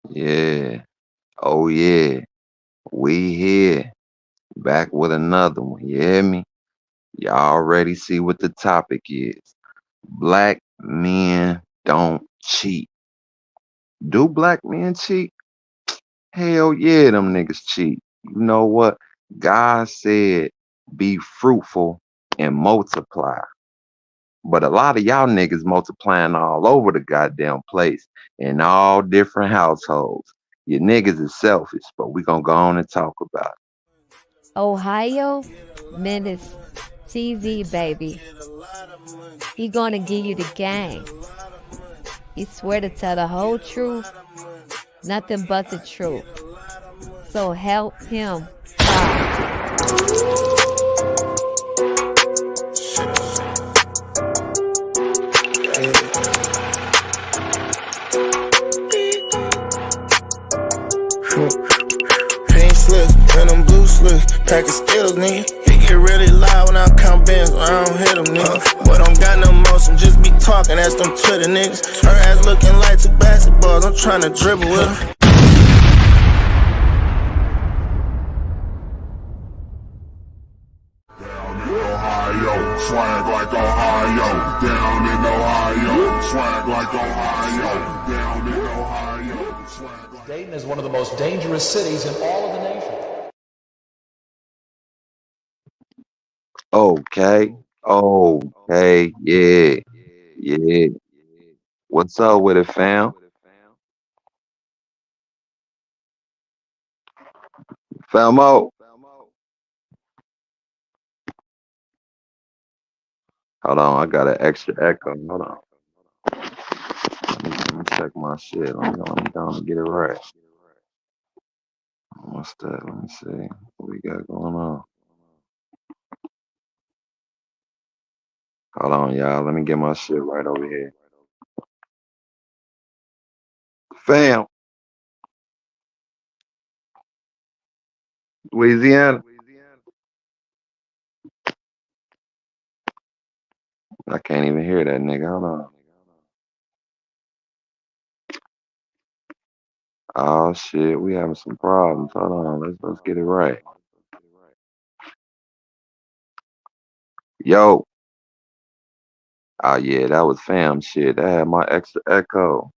Yeah. Oh yeah. We here. Back with another one. You hear me? Y'all already see what the topic is. Black men don't cheat. Do black men cheat? Hell yeah, them niggas cheat. You know what? God said be fruitful and multiply. But a lot of y'all niggas multiplying all over the goddamn place in all different households. Your niggas is selfish, but we gonna go on and talk about it. Ohio Menace TV, baby. He gonna give you the gang. He swear to tell the whole truth, nothing but the truth. So help him God. Pink slips and them blue slips, pack of skills, nigga. It get really loud when I count bands, when I don't hit them, nigga. Boy, don't got no motion, just be talking, that's them Twitter niggas. Her ass looking like two basketballs, I'm tryna dribble with her. Ohio, swag like Ohio, down in Ohio, swag like Ohio, down in Ohio, swag like Dayton is one of the most dangerous cities in all of the nation. Okay. Okay. Yeah. Yeah. What's up with it, fam? Famo. Hold on, I got an extra echo. Hold on. Let me check my shit. Let me go and get it right. What's that? Let me see. What we got going on? Hold on, y'all. Let me get my shit right over here. Fam, Louisiana. I can't even hear that nigga. Hold on. Oh shit, we having some problems. Hold on, let's get it right. Yo. Oh yeah, that was fam shit. That had my extra echo.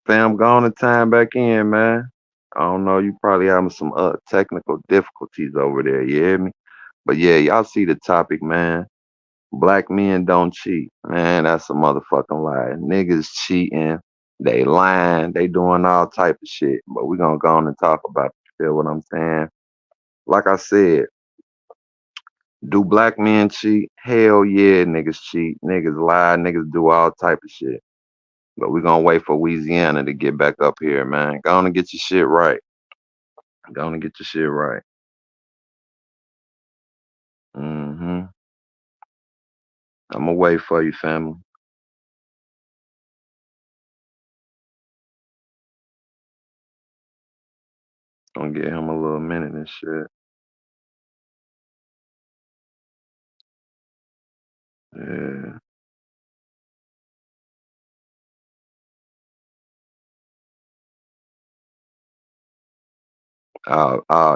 Fam, go on and time back in, man. I don't know, you probably having some technical difficulties over there, you hear me? But yeah, y'all see the topic, man. Black men don't cheat. Man, that's a motherfucking lie. Niggas cheating, they lying, they doing all type of shit. But we gonna go on and talk about it. You feel what I'm saying? Like I said, do black men cheat? Hell yeah, niggas cheat. Niggas lie, niggas do all type of shit. But we gonna wait for Louisiana to get back up here, man. Go on and get your shit right. Go on and get your shit right. Mm-hmm. I'ma wait for you, family. Gonna give him a little minute and shit. Yeah.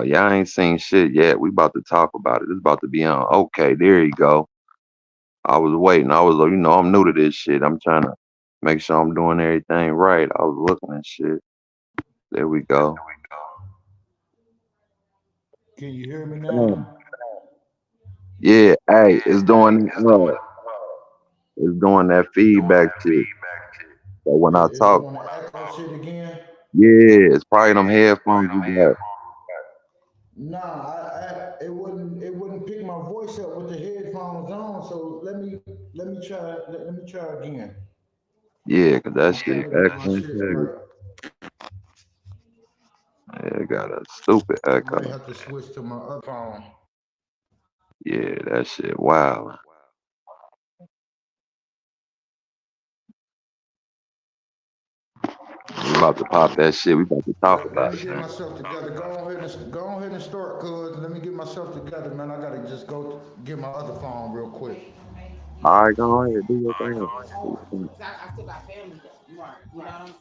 Y'all ain't seen shit yet. We about to talk about it. It's about to be on. Okay, there you go. I was waiting. I was, I'm new to this shit. I'm trying to make sure I'm doing everything right. I was looking at shit. There we go. Can you hear me Damn. now? Yeah, hey, it's doing that feedback shit. So when I It's talk, doing the echo shit again. yeah, it's probably them headphones you got. Nah, it wouldn't pick my voice up with the headphones on. So let me try again. Yeah, 'cause that I'm shit is trying to get my echoing shit heavy. right. Yeah, it got a stupid I might echo. have to switch to my other phone. Yeah, that shit wild. We about to pop that shit. We about to talk Let about me it, get man. myself together. Go ahead and start, cuz. Let me get myself together, man. I gotta just go get my other phone real quick. All right, go ahead, do your thing. Do your thing.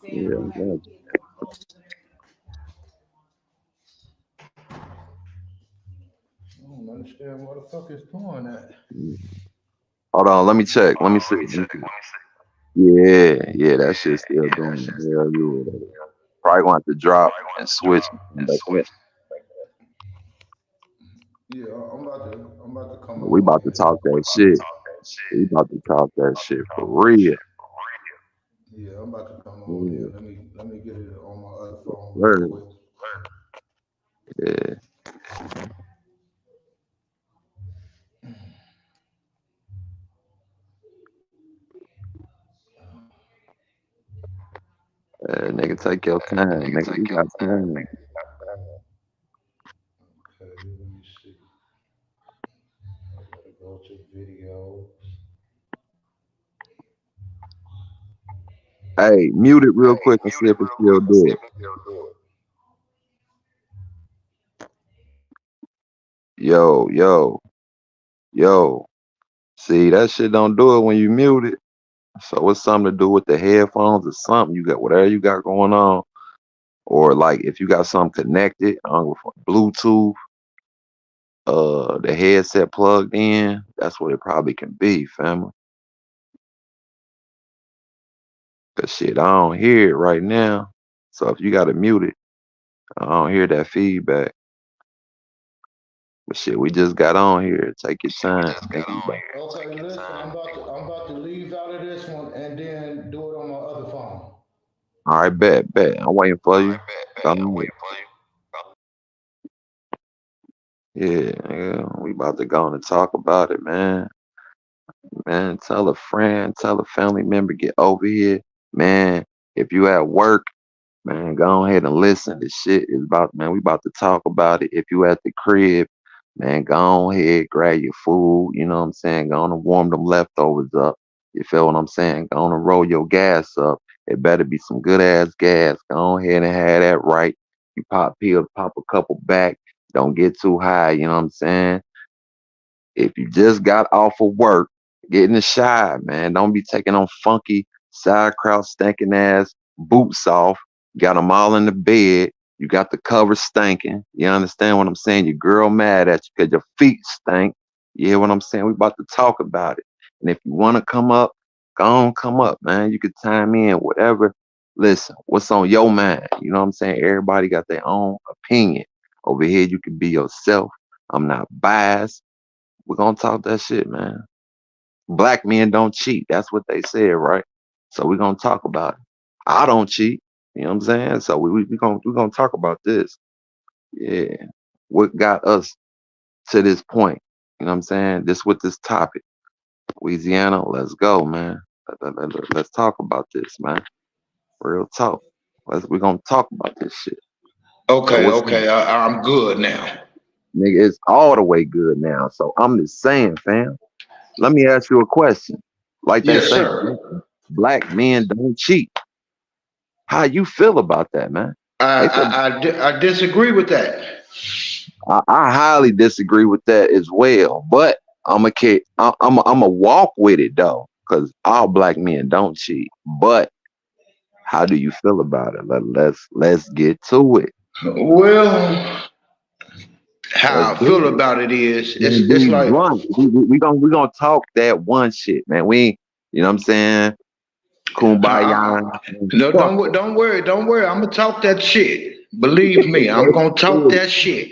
Yeah, I got you. understand why the fuck it's doing that. Hold on, let me check. Let me see. Yeah, that shit's still doing it. Hell yeah. Probably gonna have to drop and switch and back in. Yeah, I'm about to come We on about to here. talk that shit. We about to talk that shit for real. Yeah, I'm about to come on Yeah, here. Let me get it on my other phone real word. quick. Yeah. Nigga, take your time, nigga. We got time. Okay, let me see. I gotta go to video. Hey, mute it real quick and see if it's still dead. Yo. See, that shit don't do it when you mute it. So it's something to do with the headphones or something. You got whatever you got going on. Or like if you got something connected on Bluetooth, the headset plugged in, that's what it probably can be, family. Cause shit, I don't hear it right now. So if you gotta mute it, I don't hear that feedback. But shit, we just got on here. Take your time. Think about it. Okay, listen, I'm about to leave out of this one and then do it on my other phone. All right, bet. I'm waiting for you. Go ahead. Yeah, we about to go on and talk about it, man. Man, tell a friend, tell a family member, get over here. Man, if you at work, man, go ahead and listen. This shit is about, man, we about to talk about it. If you at the crib, man, go ahead, grab your food, you know what I'm saying? Go on and warm them leftovers up. You feel what I'm saying? Go on and roll your gas up. It better be some good ass gas. Go ahead and have that right. You pop pills, pop a couple back. Don't get too high, you know what I'm saying? If you just got off of work, get in the shower, man. Don't be taking on funky, sauerkraut, stinking ass boots off. Got them all in the bed. You got the covers stinking. You understand what I'm saying? Your girl mad at you because your feet stink. You hear what I'm saying? We about to talk about it. And if you want to come up, go on, come up, man. You could time in, whatever. Listen, what's on your mind? You know what I'm saying? Everybody got their own opinion. Over here, you can be yourself. I'm not biased. We're gonna talk that shit, man. Black men don't cheat. That's what they said, right? So we're gonna talk about it. I don't cheat. You know what I'm saying? So we gonna talk about this. Yeah. What got us to this point? You know what I'm saying? This with this topic. Louisiana, let's go, man. Let's talk about this, man. Real talk. We're gonna talk about this shit. So Okay, what's okay, I'm good now. nigga? It's all the way good now. So I'm just saying, fam. Let me ask you a question. Like they Yes, say, sir. black men don't cheat. How you feel about that, man? They say I disagree with that. I highly disagree with that as well. But I'm a walk with it though, because all black men don't cheat. But how do you feel about it? Let's get to it. Well, Let's how I do feel it. about it is Gonna it's be like blunt. We gonna talk that one shit, man. We ain't, you know what I'm saying? I, Kumbaya. no, Fuck don't worry. I'm gonna talk that shit. Believe me, I'm gonna talk it. that shit.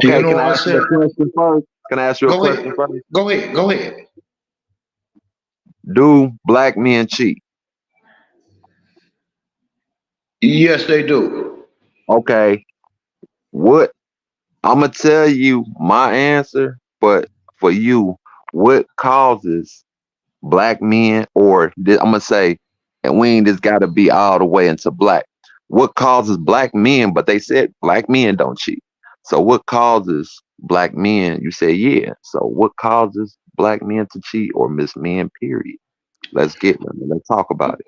You Okay, know can what I I'm ask you a saying? question first? Can I ask you a Go ahead, question first? go ahead. Do black men cheat? Yes, they do. Okay, what I'm gonna tell you my answer, but for you, what causes black men, or I'm gonna say, and we ain't just gotta be all the way into black. What causes black men? But they said black men don't cheat. So what causes black men? You say yeah. So what causes black men to cheat or miss men? Period. Let's talk about it.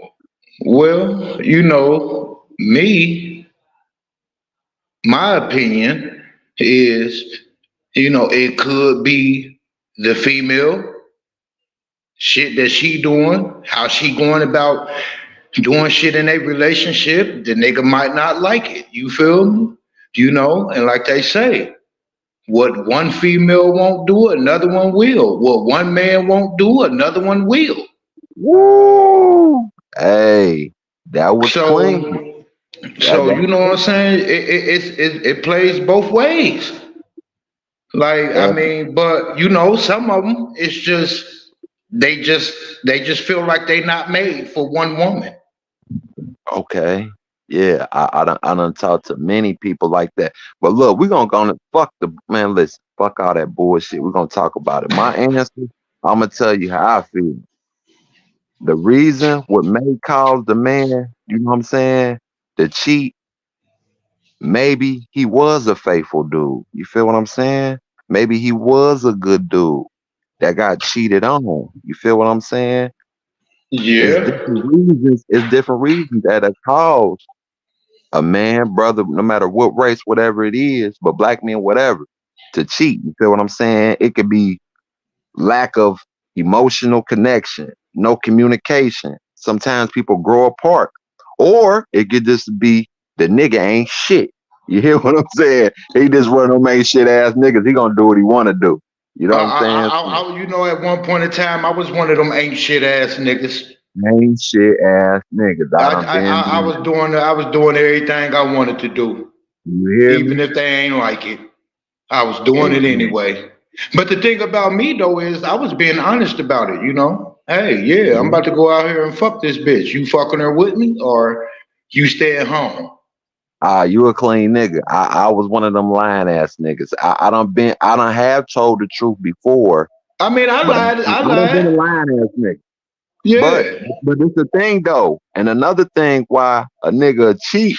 Well, me, my opinion is, it could be the female shit that she doing, how she going about doing shit in a relationship. The nigga might not like it. You feel me? And like they say, What one female won't do, another one will. What one man won't do, another one will. Woo! Hey, that was clean. So, That so that you know what I'm saying? It plays both ways. Like I yeah, mean, but you know, some of them it's just they just they just feel like they not made for one woman. okay. Yeah, I done talked to many people like that. But look, we're gonna go on and fuck the man, listen, fuck all that bullshit. We're gonna talk about it. My answer, I'm gonna tell you how I feel. The reason what may cause the man, you know what I'm saying, to cheat, maybe he was a faithful dude. You feel what I'm saying? Maybe he was a good dude that got cheated on. You feel what I'm saying? It's Yeah. different reasons. It's different reasons that have caused a man, brother, no matter what race, whatever it is, but black men, whatever, to cheat. You feel what I'm saying? It could be lack of emotional connection, no communication. Sometimes people grow apart, or it could just be the nigga ain't shit. You hear what I'm saying? He just one of them ain't shit ass niggas. He gonna do what he want to do. You know what I'm saying? You know, at one point in time, I was one of them ain't shit ass niggas. Ain't shit ass niggas. I done been I there. was doing everything I wanted to do, You hear even me? if they ain't like it. I was doing it Amen. anyway. But the thing about me though is I was being honest about it, you know. Hey, yeah, I'm Yeah. about to go out here and fuck this bitch. You fucking her with me or you stay at home? Ah, you a clean nigga. I was one of them lying ass niggas. I done have told the truth before, I mean, I but lied. I I done been a lied. lying ass nigga. But Yeah. but it's the thing though, and another thing why a nigga cheat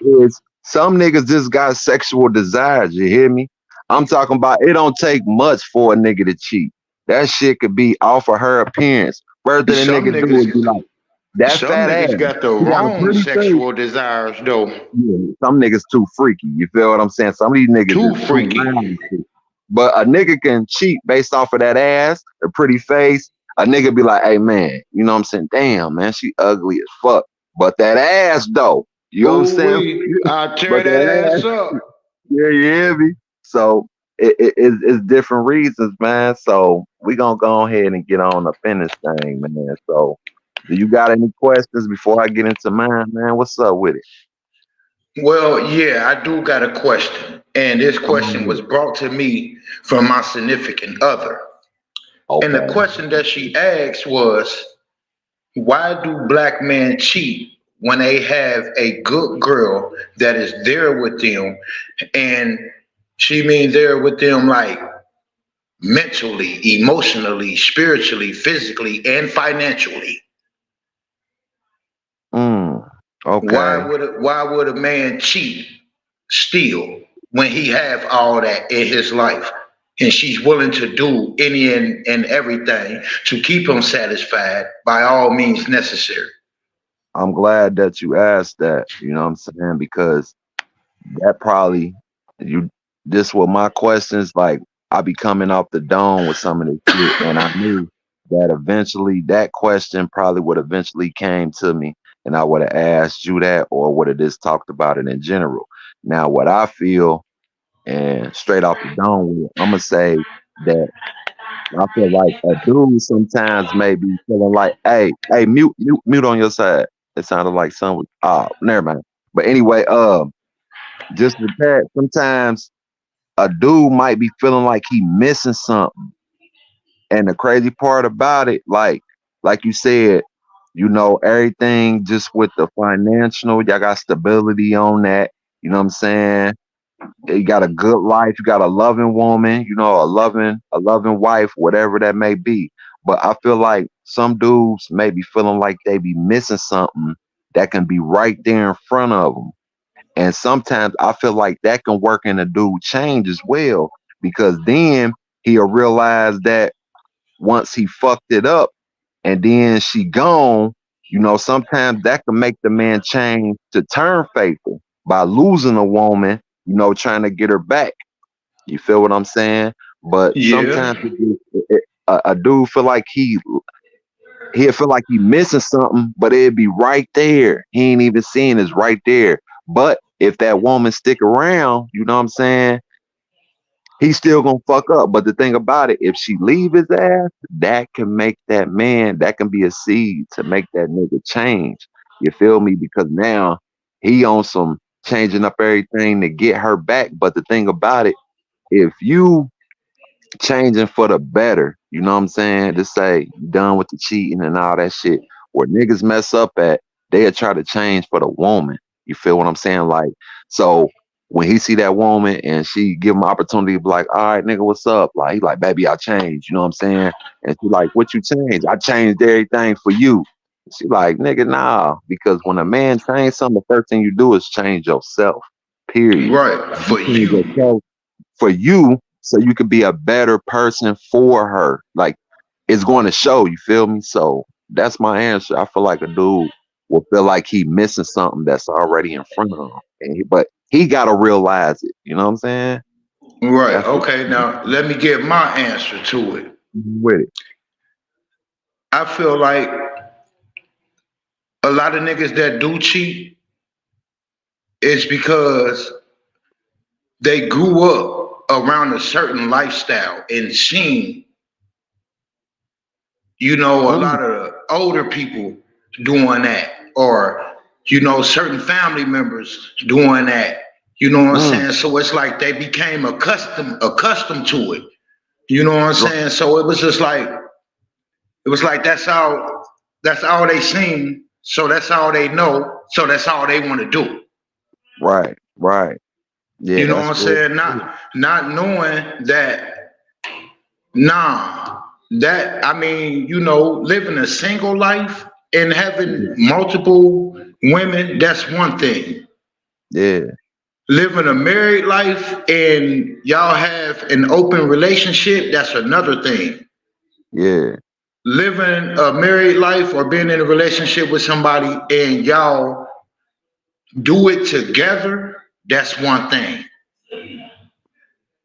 is some niggas just got sexual desires. You hear me? I'm talking about it don't take much for a nigga to cheat. That shit could be off of her appearance. First thing a Some nigga do is be niggas like, that some fat ass. niggas got the He got a wrong pretty face. sexual desires though. Yeah, some niggas too freaky. You feel what I'm saying? Some of these niggas Too is too freaky. loud and shit. But a nigga can cheat based off of that ass, a pretty face. A nigga be like, hey man, you know what I'm saying? Damn, man, she ugly as fuck. But that ass though, you know what I'm Ooh saying? wee. I tear But that that ass ass, up. yeah, you hear me? So it's different reasons, man. So we gonna go ahead and get on up in this thing, man. So do you got any questions before I get into mine, man? What's up with it? Well, yeah, I do got a question. And this Come on question with was it. brought to me from my significant other. And the Okay. question that she asked was, why do black men cheat when they have a good girl that is there with them? And she means there with them like mentally, emotionally, spiritually, physically, and financially. Mm, okay. Why would a man cheat still when he have all that in his life and she's willing to do any and everything to keep him satisfied by all means necessary? I'm glad that you asked that. You know what I'm saying? Because that probably you this was my questions. Like I be coming off the dome with some of this shit, and I knew that eventually that question probably would eventually came to me, and I would have asked you that, or would have just talked about it in general. Now, what I feel, and straight off the dome, I'm gonna say that I feel like a dude sometimes may be feeling like, hey, mute on your side. It sounded like someone. Oh, never mind. But anyway, just with that, sometimes a dude might be feeling like he missing something. And the crazy part about it, like you said, you know, everything just with the financial, y'all got stability on that. You know what I'm saying? You got a good life, you got a loving woman, you know, a loving wife, whatever that may be. But I feel like some dudes may be feeling like they be missing something that can be right there in front of them. And sometimes I feel like that can work in a dude change as well, because then he'll realize that once he fucked it up and then she gone, you know, sometimes that can make the man change to turn faithful by losing a woman, you know, trying to get her back. You feel what I'm saying? But Yeah. sometimes a dude feel like he'll feel like he missing something, but it'd be right there. He ain't even seeing it's right there. But if that woman stick around, you know what I'm saying? He's still gonna fuck up. But the thing about it, if she leave his ass, that can make that man, that can be a seed to make that nigga change. You feel me? Because now he on some changing up everything to get her back. But the thing about it, if you changing for the better, you know what I'm saying? To say you done with the cheating and all that shit. Where niggas mess up at, they'll try to change for the woman. You feel what I'm saying? Like, so when he see that woman and she give him opportunity to be like, all right, nigga, what's up? Like, he like, baby, I changed. You know what I'm saying? And she like, what you changed? I changed everything for you. She like, nigga, nah. Because when a man change something, the first thing you do is change yourself. Period. Right. For Change you. yourself for you so you can be a better person for her. Like, it's going to show, you feel me? So that's my answer. I feel like a dude will feel like he missing something that's already in front of him. But he gotta realize it. You know what I'm saying? Right. That's what Okay. Now let me get my answer to it. with it. I feel like a lot of niggas that do cheat is because they grew up around a certain lifestyle and seen, you know, a lot of older people doing that, or, you know, certain family members doing that. You know what I'm saying? So it's like they became accustomed to it. You know what I'm saying? So it was just like, that's all they seen. So that's all they know. So that's all they want to do. Right. Yeah. You know what I'm that's real. saying? Not knowing that, nah, that, I mean, you know, living a single life and having multiple women, that's one thing. Yeah. Living a married life and y'all have an open relationship, that's another thing. Yeah. Living a married life or being in a relationship with somebody and y'all do it together, that's one thing.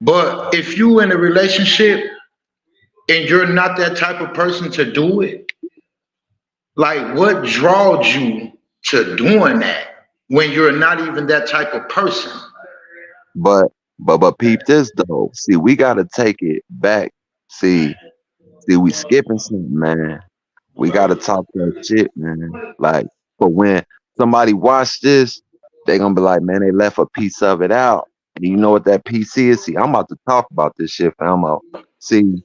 But if you in a relationship and you're not that type of person to do it, like what draws you to doing that when you're not even that type of person? But peep this though. See, we gotta take it back. See, we skipping something, man. We gotta talk that shit, man. Like, but when somebody watch this, they gonna be like, man, they left a piece of it out. And you know what that piece is? See, I'm about to talk about this shit, famo. See,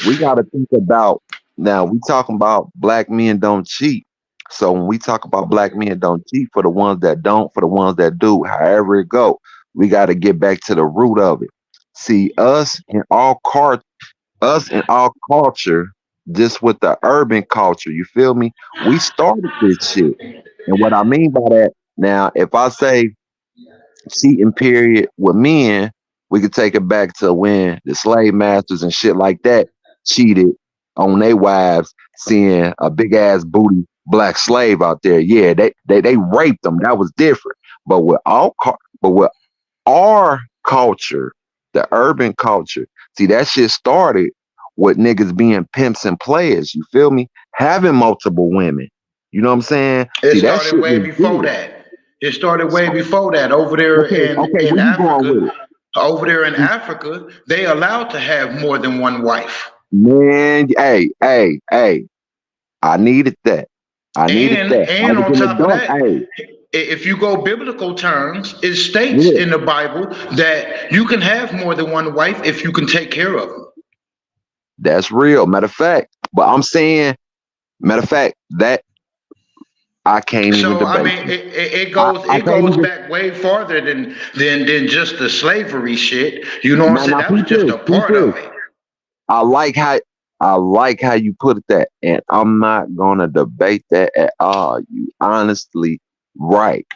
we gotta think about now. We talking about black men don't cheat. So when we talk about black men don't cheat, for the ones that don't, for the ones that do, however it go, we gotta get back to the root of it. See, us in our culture, just with the urban culture, you feel me? We started this shit. And what I mean by that, now, if I say cheating period with men, we could take it back to when the slave masters and shit like that cheated on their wives, seeing a big ass booty black slave out there. Yeah, they raped them. That was different. But with our culture, the urban culture, see, that shit started with niggas being pimps and players. You feel me? Having multiple women. You know what I'm saying? It See, that started shit way was before good. that. It started way before that. Over there Okay, in where you going Africa, with it? over there in Africa, they allowed to have more than one wife. Man, hey, I needed that. I And on was an top of adult. that, Hey, if you go biblical terms, it states yeah, in the Bible that you can have more than one wife if you can take care of them. that's real. Matter of fact, but I'm saying, that I can't even So I debate mean, you. it I, goes I it can't goes even. back way farther than just the slavery shit. You know what I'm Now, saying? That was just a peep part this. of it. I like how you put it that, and I'm not gonna debate that at all. You honestly right,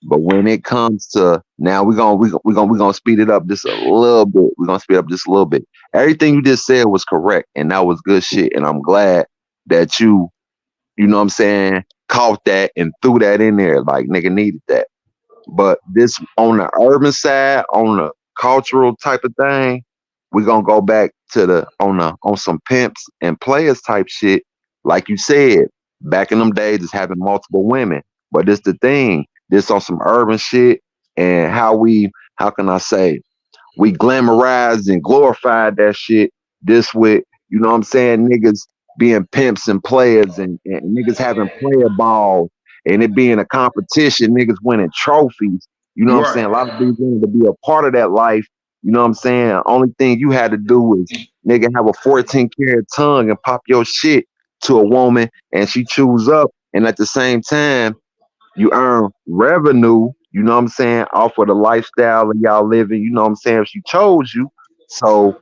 but when it comes to now, we're gonna speed it up just a little bit. We're gonna speed up just a little bit. Everything you just said was correct, and that was good shit. And I'm glad that you know what I'm saying, caught that and threw that in there. Like, nigga needed that. But this on the urban side, on the cultural type of thing, we're gonna go back to on some pimps and players type shit. Like you said, back in them days, just having multiple women. But this the thing, this on some urban shit, and how can I say, we glamorized and glorified that shit. This with, you know what I'm saying, niggas being pimps and players and niggas having player balls and it being a competition, niggas winning trophies. You know what I'm saying? A lot of Right. dudes wanted to be a part of that life. You know what I'm saying? Only thing you had to do is nigga have a 14 karat tongue and pop your shit to a woman and she chews up. And at the same time, you earn revenue, you know what I'm saying, off of the lifestyle of y'all living, you know what I'm saying, if she chose you. So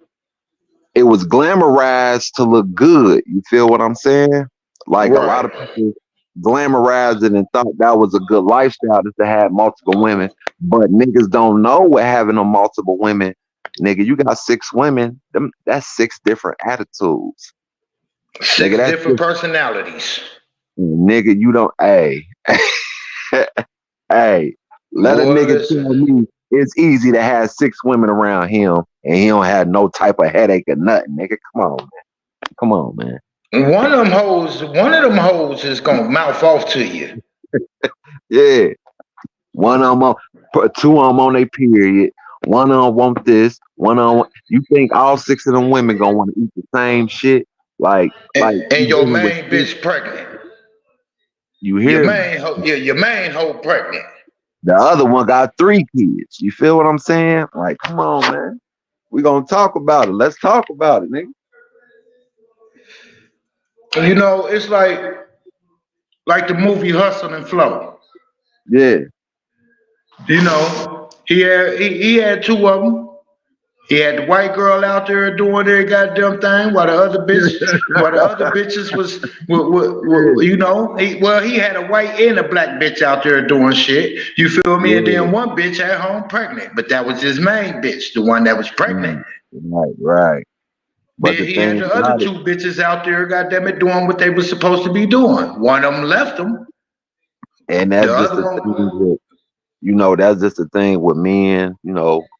it was glamorized to look good. You feel what I'm saying? Like a lot Right. of people glamorized it and thought that was a good lifestyle just to have multiple women. But niggas don't know what having a multiple women. Nigga, you got 6 women. That's 6 different attitudes. Nigga, 6 that's different just, personalities. nigga, you don't, hey, hey, let a Boy, nigga listen. tell me it's easy to have 6 women around him and he don't have no type of headache or nothing, nigga. Come on, man. Come on, man. One of them hoes is gonna mouth off to you. Yeah. One of them, put 2 of them on their period. One of them want this. One of them. You think all 6 of them women gonna want to eat the same shit? Like And you your dealing with main 6. bitch pregnant. You hear me? Your main hoe pregnant. The other one got 3 kids. You feel what I'm saying? Like, come on, man. We gonna talk about it. Let's talk about it, nigga. You know, it's like the movie Hustle and Flow. Yeah. You know, he had 2 of them. He had the white girl out there doing their goddamn thing, while the other bitches you know, he had a white and a black bitch out there doing shit. You feel me? And Yeah. then one bitch at home pregnant, but that was his main bitch, the one that was pregnant. Mm, right, right. But Then the he had thing the other about it, 2 bitches out there, goddamn it, doing what they were supposed to be doing. One of them left him. and The that's just other the thing one, with, that's just the thing with men,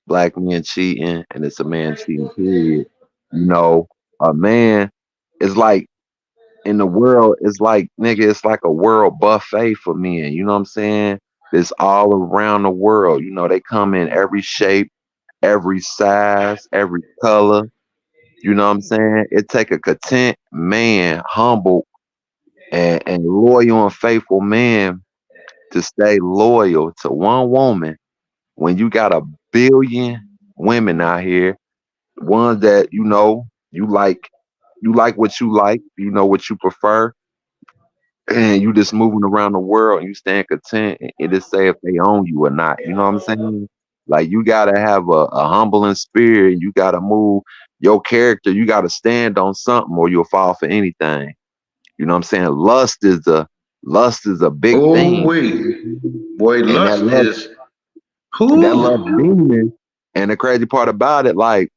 black men cheating, and it's a man cheating, period. A man is like in the world, it's like, nigga, it's like a world buffet for men. You know what I'm saying? It's all around the world. They come in every shape, every size, every color. You know what I'm saying? It take a content man, humble and loyal and faithful man to stay loyal to one woman when you got a billion women out here, ones that you like what you like, what you prefer, and you just moving around the world and you staying content and it just say if they own you or not. You know what I'm saying? Like you gotta have a humbling spirit. You gotta move your character. You gotta stand on something or you'll fall for anything. You know what I'm saying? Lust is a big oh thing. wait, boy, And that lust love is that love who? demon. And the crazy part about it, like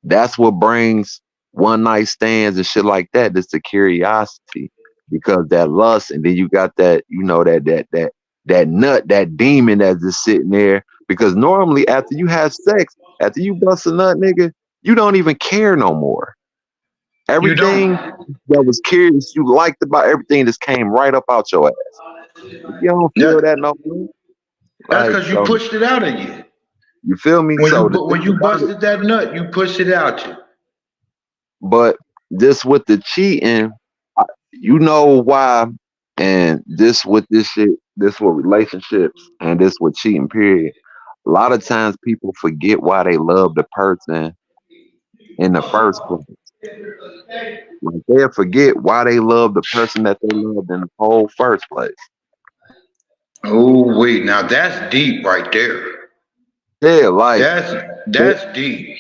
that's what brings one night stands and shit like that. Just the curiosity, because that lust, and then you got that, that nut, that demon that's just sitting there. Because normally after you have sex, after you bust a nut, nigga, you don't even care no more. You Everything don't. that was curious you liked about everything just came right up out your ass. You don't feel That, that no more. that's Like because you so, pushed it out of you. you feel me? When you So the thing when you about it, busted that nut, you pushed it out you. but this with the cheating, you know why, and this with this shit, this with relationships, and this with cheating. Period. A lot of times people forget why they love the person in the first place. Like they'll forget why they love the person that they loved in the whole first place. Oh wait, now that's deep right there. Yeah, like That's they, that's deep.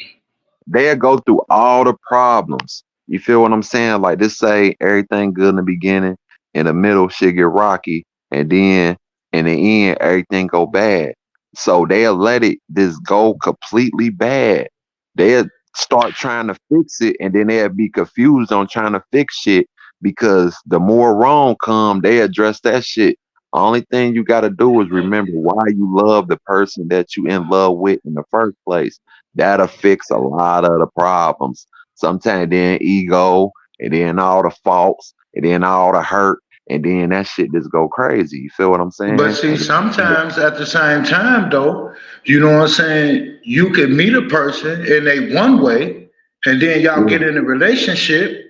they'll go through all the problems. You feel what I'm saying? Like this say everything good in the beginning, in the middle shit get rocky, and then in the end everything go bad. So they'll let it just go completely bad. They'll start trying to fix it, and then they'll be confused on trying to fix shit because the more wrong come, they address that shit. Only thing you gotta do is remember why you love the person that you in love with in the first place. That'll fix a lot of the problems. Sometimes then ego, and then all the faults, and then all the hurt, and then that shit just go crazy. You feel what I'm saying? But see, sometimes at the same time, though, you know what I'm saying? You could meet a person and they one way, and then y'all get in a relationship,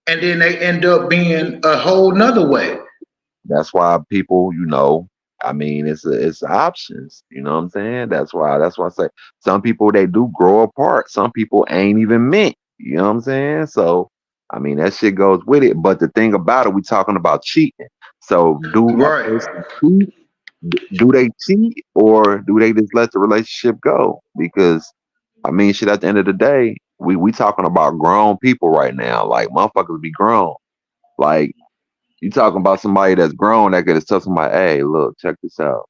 and then they end up being a whole nother way. That's why people, I mean, it's options. You know what I'm saying? That's why I say some people they do grow apart. Some people ain't even meant. You know what I'm saying? So I mean that shit goes with it. But the thing about it, we talking about cheating. So do a Right. person cheat? Do they cheat or do they just let the relationship go? Because I mean, shit. At the end of the day, we talking about grown people right now. Like motherfuckers be grown. Like you talking about somebody that's grown that could just tell somebody, hey, look, check this out.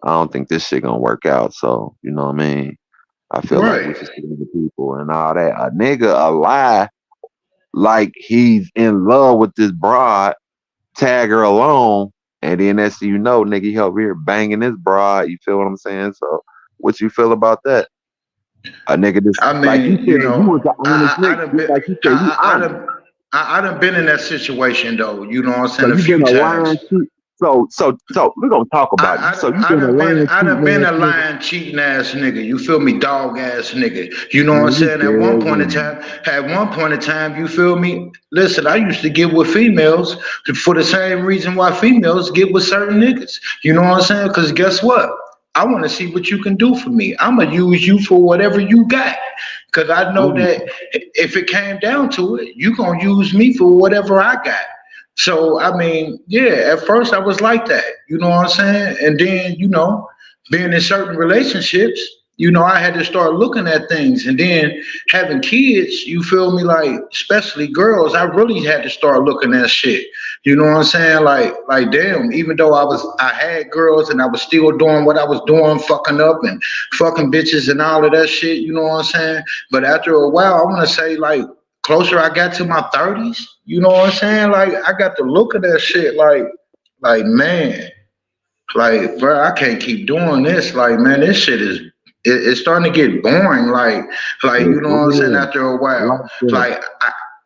I don't think this shit gonna work out. So, you know what I mean? I feel like we Right. should stick with the people and all that. A nigga a lie like he's in love with this broad, tag her along, and then next thing you know, nigga, he over here banging this broad. You feel what I'm saying? So what you feel about that? A nigga just I like you mean, said, you you was know, the honest I nigga. done Just been, like you said, you honest. I done been in that situation though. You know what I'm So saying? A you've few been a times. lying cheat. So we're gonna talk about it. So you've been a lying I cheating done been ass a nigga. lying, cheating ass nigga. You feel me? Dog ass nigga. You know what I'm Man, you saying? dead At one point in time, you feel me? Listen, I used to get with females for the same reason why females get with certain niggas. You know what I'm saying? Because guess what? I want to see what you can do for me. I'm gonna use you for whatever you got. Cause I know Mm. that if it came down to it, you gonna use me for whatever I got. So I mean, yeah, at first I was like that, you know what I'm saying? And then, being in certain relationships, I had to start looking at things. And then having kids, you feel me, like especially girls, I really had to start looking at shit. You know what I'm saying? Like damn, even though I had girls and I was still doing what I was doing, fucking up and fucking bitches and all of that shit, you know what I'm saying? But after a while, I wanna say like closer I got to my 30s, you know what I'm saying? Like I got to look at that shit like man, like bro, I can't keep doing this. Like man, this shit is it's starting to get boring. Like It you know what I'm saying? is. After a I like while, that. like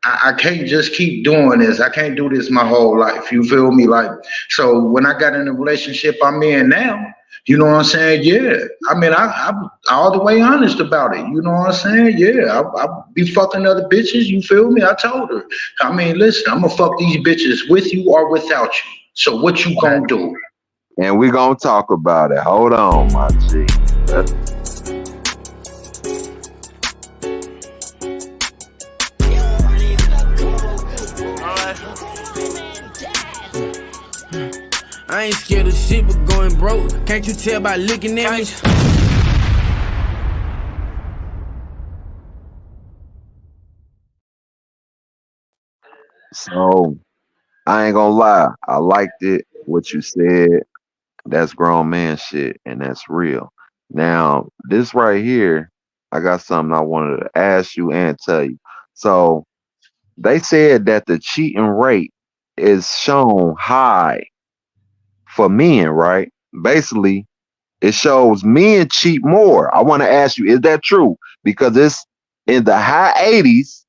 I can't just keep doing this. I can't do this my whole life. You feel me? Like so when I got in the relationship I'm in now. You know what I'm saying? Yeah. I mean, I'm all the way honest about it. You know what I'm saying? Yeah. I be fucking other bitches. You feel me? I told her. I mean, listen, I'm gonna fuck these bitches with you or without you. So what you gonna do? And we gonna talk about it. Hold on, my G. I ain't scared of shit but going broke. Can't you tell by looking at me? So I ain't gonna lie. I liked it, what you said. That's grown man shit, and that's real. Now, this right here, I got something I wanted to ask you and tell you. So they said that the cheating rate is shown high for men, right? Basically, it shows men cheat more. I want to ask you, is that true? Because it's in the high 80s,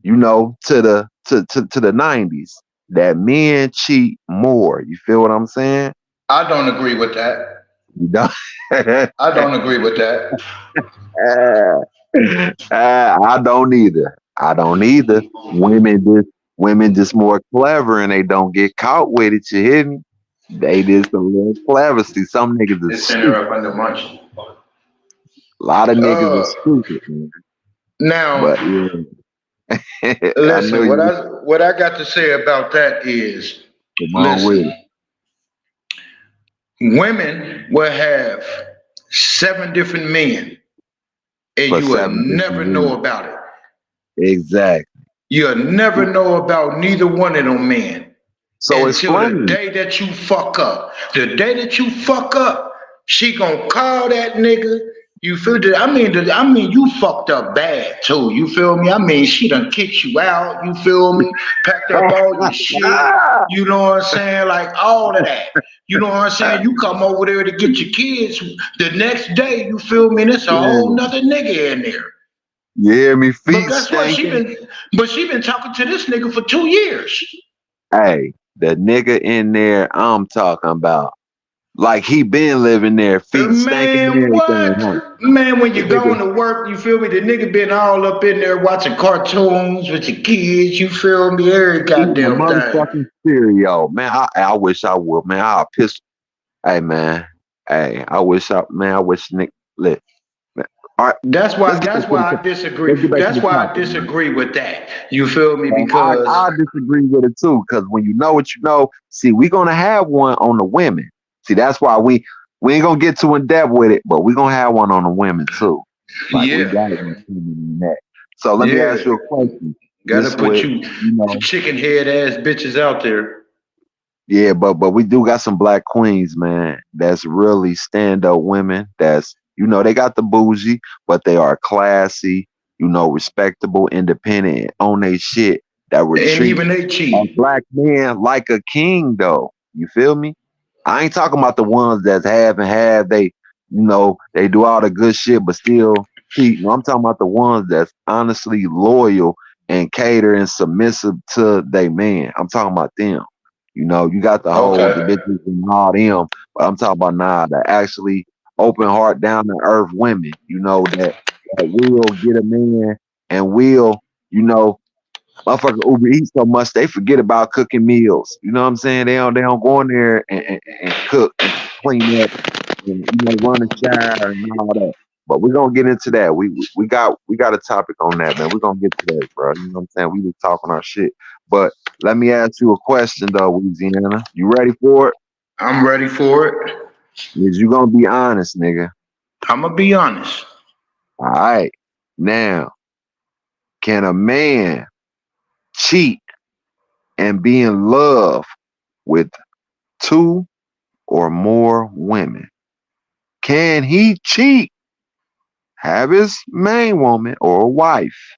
to the 90s, that men cheat more. You feel what I'm saying? I don't agree with that. You don't? I don't agree with that. I don't either. I don't either. Women just more clever and they don't get caught with it. You hear me? They just a little clever. See, some niggas is It's center stupid. up under munch. A lot of niggas Uh are stupid, man. now But yeah. I know listen, you what I got to say about that is come on with listen, it. women will have 7 different men and For you will 7 different never know reasons. about it. Exactly. You'll never know about neither one of them men So until the explain. day that you fuck up. The day that you fuck up, she gonna call that nigga. You feel that? I mean, you fucked up bad too. You feel me? I mean, she done kicked you out. You feel me? Packed up all your shit. You know what I'm saying? Like all of that. You know what I'm saying? You come over there to get your kids. The next day, you feel me? And it's a whole nother nigga in there. You hear me? But Feet guess what? stinking. She been talking to this nigga for 2 years. Hey, the nigga in there I'm talking about, like he been living there, feet stinking and Man, everything, what? huh? Man, when The you're nigga, going to work, you feel me? The nigga been all up in there watching cartoons with your kids, you feel me? Every eating a goddamn thing. motherfucking cereal, man. I wish I would, man. I'll piss. Hey, man. Hey, I wish Nick lit. All right, That's why let's get back that's to why the I disagree. let's get back to That's the why I topic, man. disagree with that. You feel me? And Because I disagree with it too, because when you know what you know, see, we're gonna have one on the women. See, that's why we ain't gonna get too in depth with it, but we're gonna have one on the women too. Like we yeah, gotta be in that. So let me yeah. ask you a question. Gotta This put with you you know, chicken head ass bitches out there. yeah, but we do got some black queens, man. That's really stand up women. That's they got the bougie, but they are classy, respectable, independent, on their shit. That would And treat even they a cheat. black man like a king, though. You feel me? I ain't talking about the ones that's half and half. They do all the good shit, but still cheat. No, I'm talking about the ones that's honestly loyal and cater and submissive to their man. I'm talking about them. You got the whole the Okay. bitches and all them, but I'm talking about the actually open heart, down to earth women. That will get a man and will, you know, motherfucker Uber Eats so much they forget about cooking meals. You know what I'm saying? They don't go in there and cook and clean up and run a shower and all that. But we're gonna get into that. We got a topic on that, man. We're gonna get to that, bro. You know what I'm saying? We be talking our shit. But let me ask you a question though, Louisiana. You ready for it? I'm ready for it. Is you gonna be honest, nigga? I'm gonna be honest. All right. Now, can a man cheat and be in love with two or more women? Can he cheat, have his main woman or wife,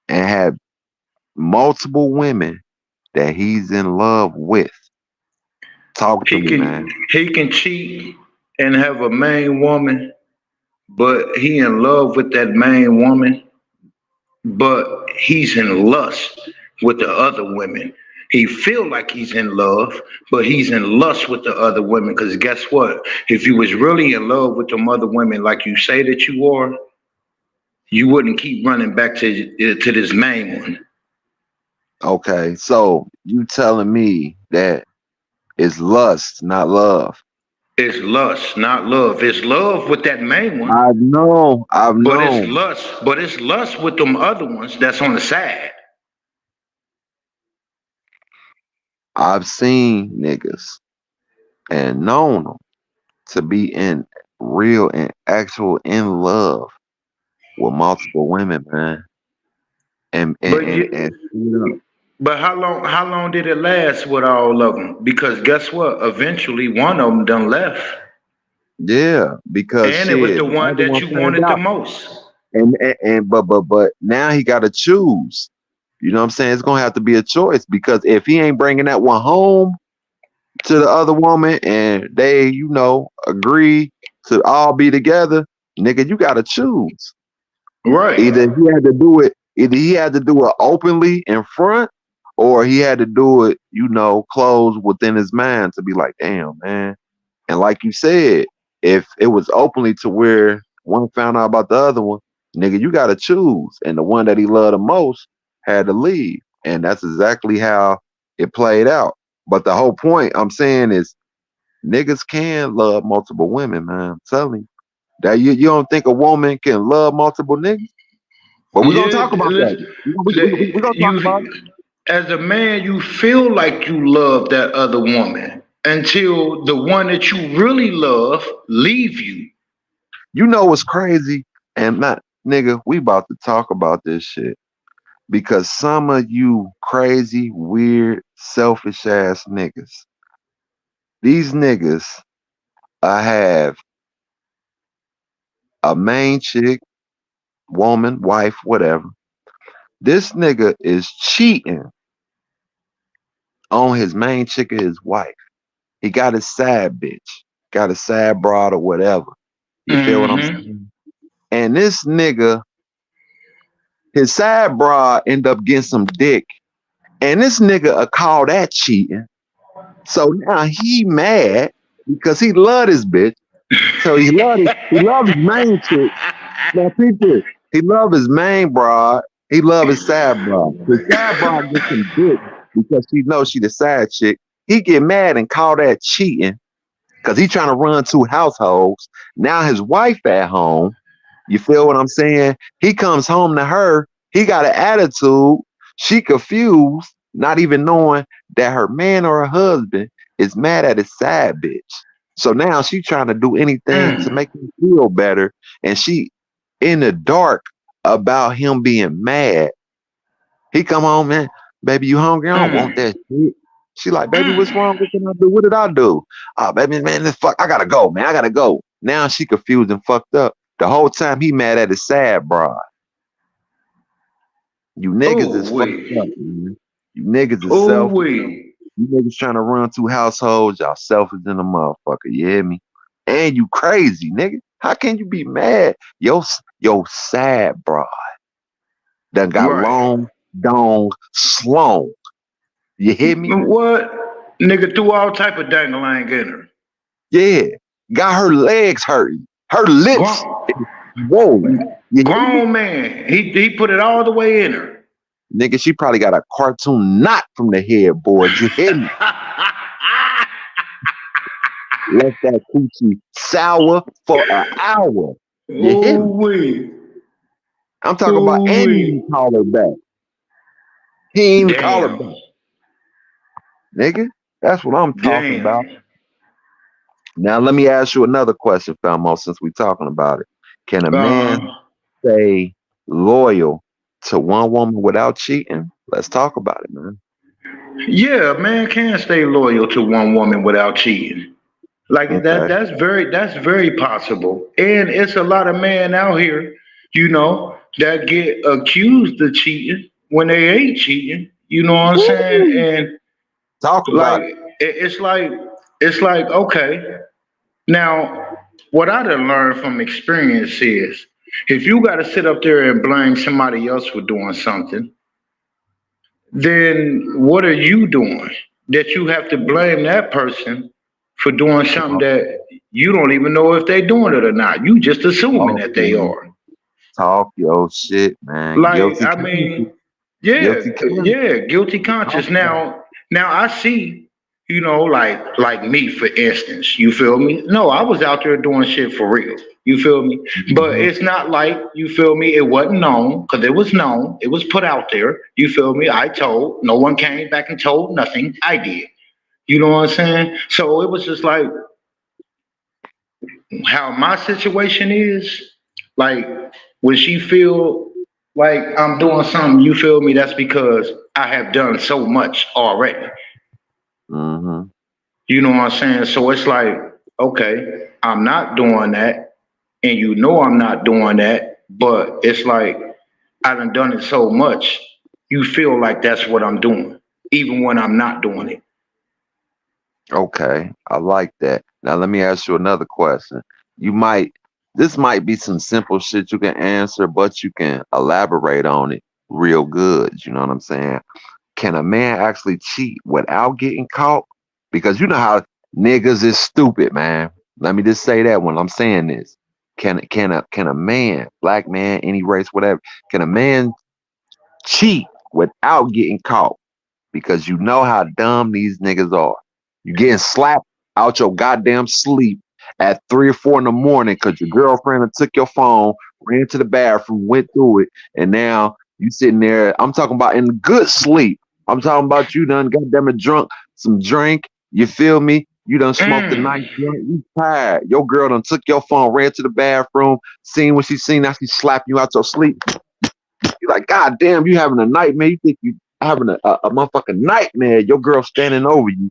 and have multiple women that he's in love with? Talk to He me, can man. he can cheat and have a main woman, but he in love with that main woman, but he's in lust with the other women. He feel like he's in love, but he's in lust with the other women. Because guess what? If you was really in love with them other women, like you say that you are, you wouldn't keep running back to this main one. Okay, so you telling me that it's lust, not love. It's lust, not love. It's love with that main one, I've but it's known. lust. But it's lust with them other ones that's on the side. I've seen niggas and known them to be in real and actual in love with multiple women, man. And and But and, you, and you know, but how long did it last with all of them? Because guess what? Eventually, one of them done left, yeah, because and it was shit, the the one other that one you found wanted the out. most. And but now he got to choose. You know what I'm saying? It's gonna have to be a choice because if he ain't bringing that one home to the other woman and they, agree to all be together, nigga, you got to choose. Right. Either he had to do it openly in front, or he had to do it, closed within his mind to be like, damn, man. And like you said, if it was openly to where one found out about the other one, nigga, you gotta choose. And the one that he loved the most had to leave. And that's exactly how it played out. But the whole point I'm saying is niggas can love multiple women, man. I'm telling you. That you don't think a woman can love multiple niggas? But we're gonna Yeah. talk about that. Listen, We're gonna talk about it. you as a man, you feel like you love that other woman until the one that you really love leave you. You know what's crazy? And not nigga, we about to talk about this shit. Because some of you crazy, weird, selfish ass niggas, these niggas have a main chick, woman, wife, whatever. This nigga is cheating on his main chick or his wife. He got his side bitch, got a side broad or whatever. You feel what I'm Hmm. saying? And this nigga, his side broad end up getting some dick And this nigga call that cheating. So now he mad because he love this bitch. So he love his main chick. Now people, he love his main broad. He love his side broad. His side broad gets some dick because she knows she the side chick. He get mad and call that cheating because he trying to run 2 households. Now his wife at home. You feel what I'm saying? He comes home to her. He got an attitude. She confused, not even knowing that her man or her husband is mad at his side bitch. So now she trying to do anything to make him feel better. And she in the dark about him being mad. He come home, man, baby, you hungry? I don't want that shit. She like, baby, what's wrong? What can I do? What did I do? Oh, baby, man, this fuck, I gotta go, man. I gotta go. Now she confused and fucked up. The whole time he mad at his sad broad. You niggas is fucked up, man. You niggas is selfish. You niggas trying to run 2 households. Y'all selfish in the motherfucker. You hear me? And you crazy, nigga. How can you be mad? Yo sad broad done got long, dong, slong. You hear me? What? Nigga threw all type of dangling in her. Yeah. Got her legs hurting. Her lips. Whoa. Grown man. He put it all the way in her. Nigga, she probably got a cartoon knot from the headboard. You hear me? Left that coochie sour for an hour. You hear me? I'm talking about, and he didn't call her back. He ain't call her back. Nigga, that's what I'm talking about. Now, let me ask you another question, Felmo, since we're talking about it. Can a man stay loyal to one woman without cheating? Let's talk about it, man. Yeah, a man can stay loyal to one woman without cheating. Like that's very possible. And it's a lot of men out here, you know, that get accused of cheating when they ain't cheating. You know what I'm saying? And talk about it. It's like okay. Now, what I done learned from experience is if you got to sit up there and blame somebody else for doing something, then what are you doing that you have to blame that person for doing something that you don't even know if they're doing it or not? You just assuming that they are. Talk your shit, man. Like, I mean, guilty conscience. Now I see. You know, like me, for instance, you feel me? No, I was out there doing shit for real. You feel me? But it's not like, you feel me, it wasn't known, because it was known. It was put out there. You feel me? I told. No one came back and told nothing. I did. You know what I'm saying? So it was just like, how my situation is, like, when she feel like I'm doing something, you feel me? That's because I have done so much already. Mm-hmm. You know what I'm saying? So it's like, okay, I'm not doing that, and you know I'm not doing that, but it's like I done it so much, you feel like that's what I'm doing, even when I'm not doing it. Okay, I like that. Now let me ask you another question. This might be some simple shit you can answer, but you can elaborate on it real good. You know what I'm saying? Can a man actually cheat without getting caught? Because you know how niggas is stupid, man. Let me just say that when I'm saying this. Can a man, black man, any race, whatever, can a man cheat without getting caught? Because you know how dumb these niggas are. You getting slapped out your goddamn sleep at 3 or 4 in the morning because your girlfriend took your phone, ran to the bathroom, went through it, and now you sitting there. I'm talking about in good sleep. I'm talking about you done goddamn it drunk some drink. You feel me? You done smoked the night joint. You tired. Your girl done took your phone, ran to the bathroom, seen what she seen. Now she slapped you out your sleep. You like, God damn, you having a nightmare. You think you having a motherfucking nightmare. Your girl standing over you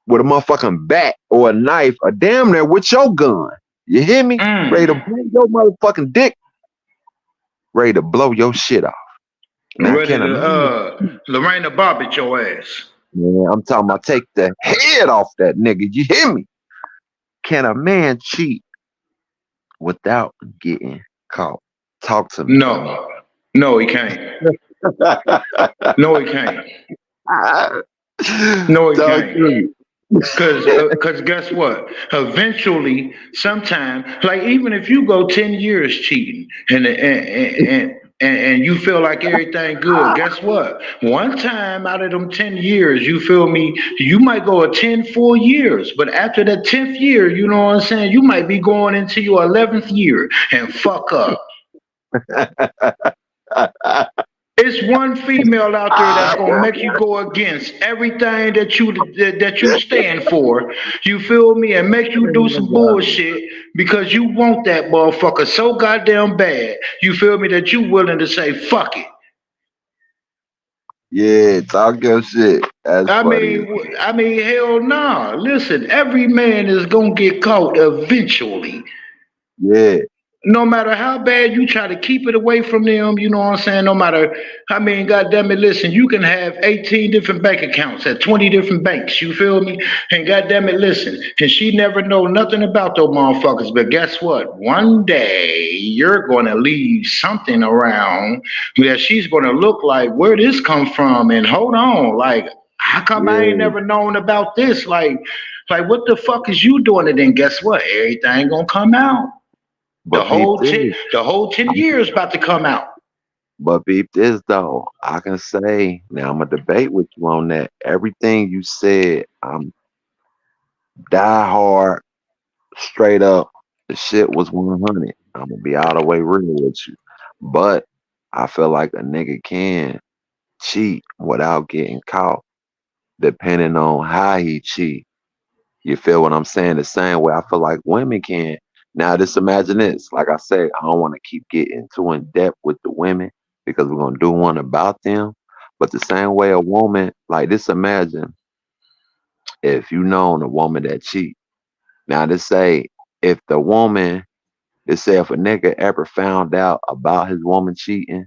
with a motherfucking bat or a knife, or damn near with your gun. You hear me? Ready to blow your motherfucking dick. Ready to blow your shit off. Now, ready to Lorena Bobbitt your ass. Yeah, I'm talking about take the head off that nigga. You hear me? Can a man cheat without getting caught? Talk to me. No, he can't. No, he can't. No, it Talk can't. to me. Cause guess what? Eventually, sometime, like even if you go 10 years cheating and you feel like everything good, guess what? One time out of them 10 years, you feel me? You might go a 10 full years, but after that 10th year, you know what I'm saying? You might be going into your 11th year and fuck up. It's one female out there that's gonna make you go against everything that you stand for. You feel me? And make you do some bullshit because you want that motherfucker so goddamn bad. You feel me? That you willing to say fuck it. Yeah, talk your shit. That's I funny. mean, hell nah. Listen, every man is gonna get caught eventually. Yeah, No matter how bad you try to keep it away from them, you know what I'm saying? No matter, goddamn it, listen, you can have 18 different bank accounts at 20 different banks, you feel me? And goddamn it, listen, and she never know nothing about those motherfuckers, but guess what? One day you're gonna leave something around that she's gonna look like, where this come from? And hold on, like, how come I ain't yeah. never known about this? Like what the fuck is you doing? And then guess what? Everything gonna come out. The But peep whole this. 10 years about to come out. But peep this though. I can say now I'm gonna debate with you on that. Everything you said, I'm die hard, straight up. The shit was 100. I'm gonna be all the way real with you. But I feel like a nigga can cheat without getting caught, depending on how he cheat. You feel what I'm saying? The same way I feel like women can. Now, just imagine this. Like I said, I don't want to keep getting too in depth with the women because we're gonna do one about them. But the same way a woman, like just imagine if you known a woman that cheat. Now, just say if the woman, just say if a nigga ever found out about his woman cheating,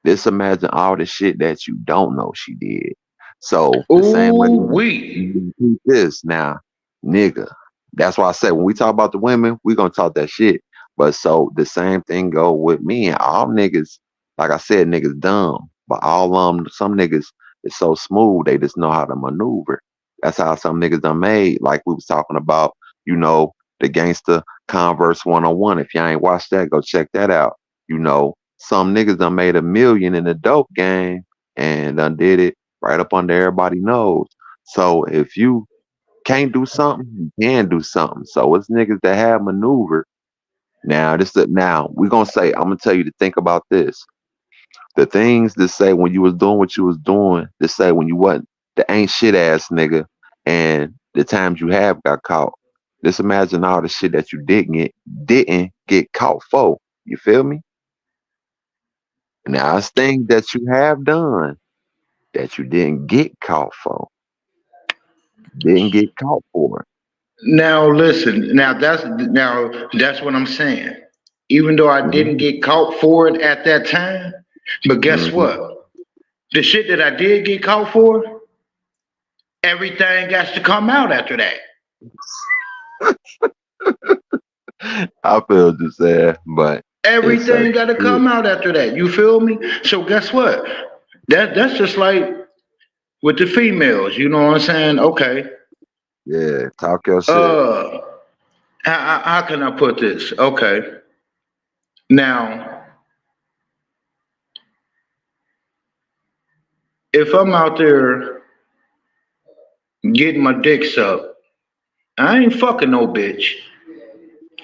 just imagine all the shit that you don't know she did. So the same way Ooh wee. you keep this now, nigga. That's why I say when we talk about the women, we gonna talk that shit. But so the same thing go with me and all niggas. Like I said, niggas dumb, but all some niggas is so smooth they just know how to maneuver. That's how some niggas done made. Like we was talking about, the gangster Converse 101. If y'all ain't watched that, go check that out. Some niggas done made a million in the dope game and done did it right up under everybody's nose. So if you can't do something, you can do something. So it's niggas that have maneuver. Now we gonna say, I'm gonna tell you to think about this. The things to say when you was doing what you was doing, to say when you wasn't the ain't shit ass nigga, and the times you have got caught. Just imagine all the shit that you didn't get caught for. You feel me? Now it's things that you have done that you didn't get caught for, didn't get caught for. Now listen, now that's what I'm saying. Even though I Hmm. didn't get caught for it at that time, but guess Hmm. what? The shit that I did get caught for, everything got to come out after that. I feel just sad, but it's Everything certain got to shit. come out after that. You feel me? So guess what? That's just like with the females. You know what I'm saying? Okay. Yeah, talk your shit. Uh, how can I put this? Okay. Now, if I'm out there getting my dick sucked, I ain't fucking no bitch.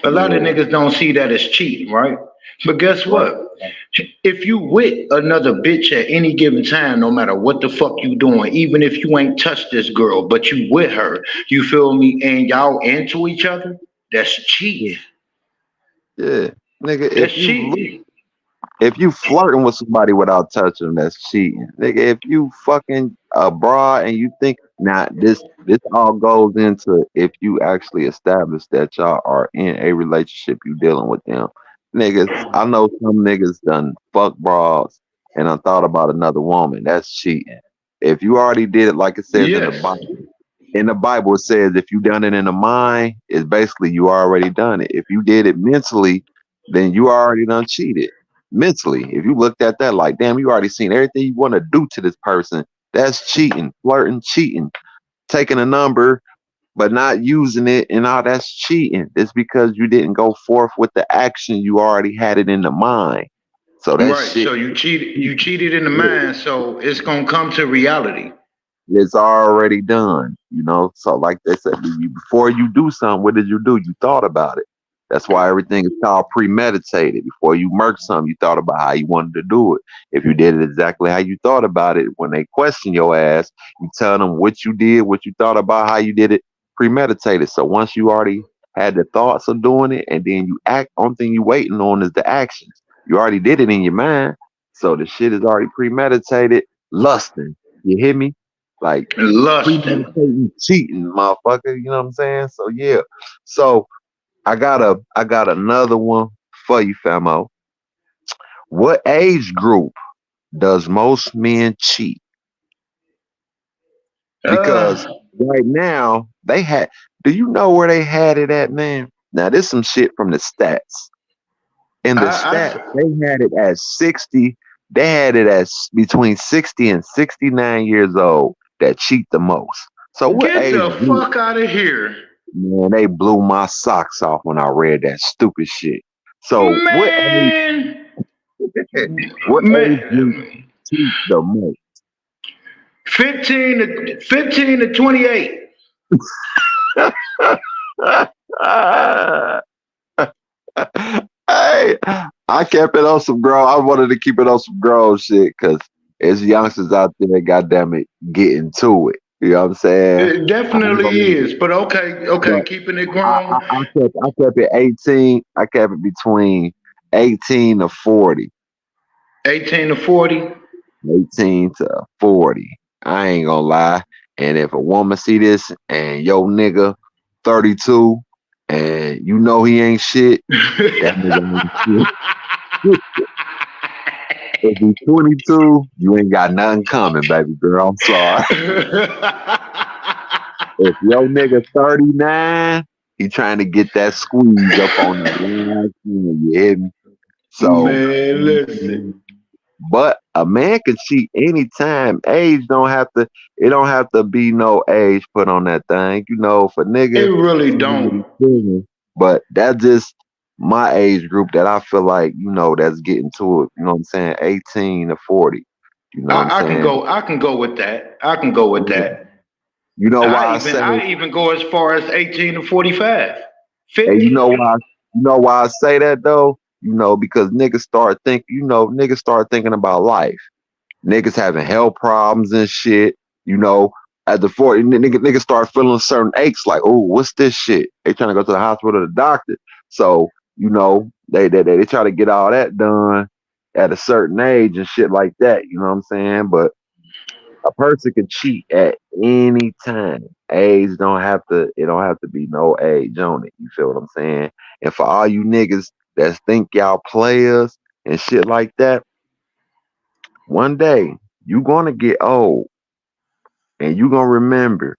A lot of Yeah, niggas don't see that as cheating, right? But guess right. what? If you with another bitch at any given time, no matter what the fuck you doing, even if you ain't touched this girl, but you with her, you feel me, and y'all into each other, that's Yeah, cheating. yeah. Nigga, That's if you look, cheating. if you flirting with somebody without touching them, that's cheating. Nigga, if you fucking a broad and you think now this all goes into if you actually establish that y'all are in a relationship, you dealing with them. Niggas, I know some niggas done fuck broads and I thought about another woman. That's cheating. If you already did it like it says in the Yes. Bible. In the Bible, it says if you done it in the mind, it's basically you already done it. If you did it mentally, then you already done cheated mentally. If you looked at that like, damn, you already seen everything you want to do to this person That's cheating, flirting, cheating, taking a number but not using it and all that's cheating. It's because you didn't go forth with the action. You already had it in the mind. So that Right. shit So you cheated in the mind, so it's gonna come to reality. is already done, you know. So like they said, before you do something, what did you do? You thought about it. That's why everything is called premeditated. Before you murk something, you thought about how you wanted to do it. If you did it exactly how you thought about it, when they question your ass, you tell them what you did, what you thought about, how you did it, premeditated. So once you already had the thoughts of doing it and then you act, only thing you waiting on is the actions. You already did it in your mind. So the shit is already premeditated, lusting. You hear me? Like Lusting. premeditating, cheating, motherfucker. You know what I'm saying? So yeah. So I got another one for you, Famo. What age group does most men cheat? Because Uh, right now they had. Do you know where they had it at, man? Now this some shit from the stats. In the stats, I they had it at 60. They had it as between 60 and 69 years old that cheat the most. So what get age the group? fuck out of here, Man, they blew my socks off when I read that stupid shit. So man. what age group Man, cheat the most? 15 to 28. Hey, I kept it on some grown. I wanted to keep it on some grown shit because there's youngsters out there, goddamn it, getting to it. You know what I'm saying? It I ain't definitely gonna- is. But okay, but keeping it I, grown. I, I kept it 18. I kept it between 18 to 40. 18 to 40. 18 to 40. I ain't gonna lie. And if a woman see this and yo nigga 32 and you know he ain't shit, that nigga ain't shit. If he's 22, you ain't got nothing coming, baby girl. I'm sorry. If yo nigga 39, he trying to get that squeeze up on the last thing, you hear me? So, Man, listen. but a man can cheat anytime. Age don't have to. It don't have to be no age put on that thing. You know, for It nigga, really don't. but that's just my age group that I feel like that's getting to it. You know what I'm saying? 18 to 40. You know what I'm I can saying? go. I can go with that. I can go with that. You know why I say? I even go as far as 18 to 45, And 50. you know why I say that though? Because niggas start thinking about life. Niggas having health problems and shit. You know, at the 40, niggas start feeling certain aches like, oh, what's this shit? They trying to go to the hospital or the doctor. So, they try to get all that done at a certain age and shit like that. You know what I'm saying? But a person can cheat at any time. Age don't have to. It don't have to be no age on it. You feel what I'm saying? And for all you niggas that think y'all players and shit like that, one day you gonna get old and you gonna remember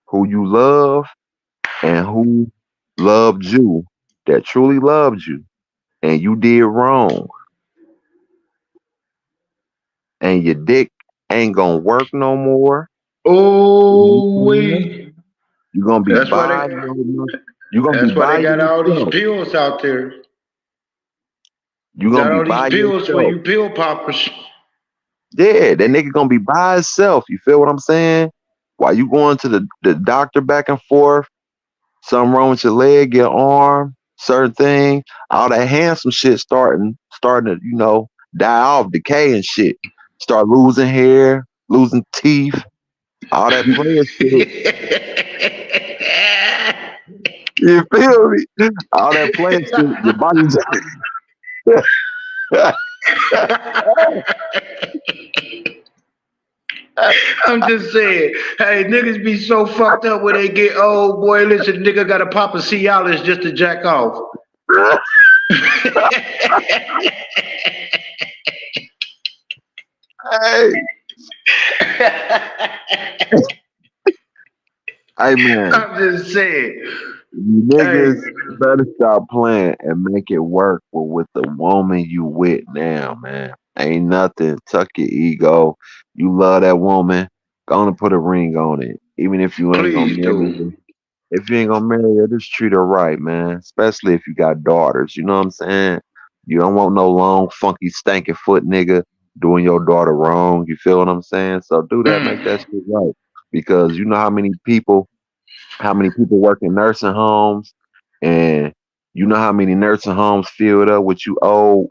who you love and who loved you, that truly loved you, and you did wrong, and your dick ain't gonna work no more. Oh, we. You're gonna be That's why by they. you're gonna be That's why they by got all these yourself. pills out there. You're gonna Got be all these by pills for yourself. you pill poppers. Yeah, that nigga gonna be by himself. You feel what I'm saying? While you going to the doctor back and forth, something wrong with your leg, your arm, certain thing, all that handsome shit starting to, die off, decay and shit. Start losing hair, losing teeth, all that player shit. You feel me? All that player shit, your body I'm just saying, hey, niggas be so fucked up when they get old, boy. Listen, nigga got to pop a Cialis just to jack off. Hey, hey man. I'm just saying. You niggas better stop playing and make it work with the woman you with now, man. Ain't nothing. Tuck your ego. You love that woman. Gonna put a ring on it. Even if you ain't gonna Please marry do. her. If you ain't gonna marry her, just treat her right, man. Especially if you got daughters. You know what I'm saying? You don't want no long, funky, stanky foot nigga doing your daughter wrong. You feel what I'm saying? So do that, make that Mm. shit right. Because you know how many people work in nursing homes, and you know how many nursing homes filled up with you old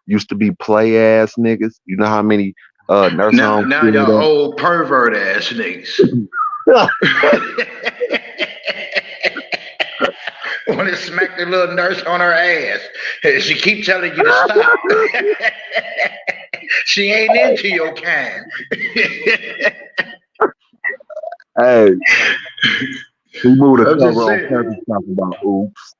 used to be play ass niggas. You know how many nursing Now, homes now filled y'all up. old pervert ass niggas. Want to smack the little nurse on her ass. She keep telling you to stop. She ain't into your kind. Hey, he moved the I'm cover just on saying. purpose talking about oops.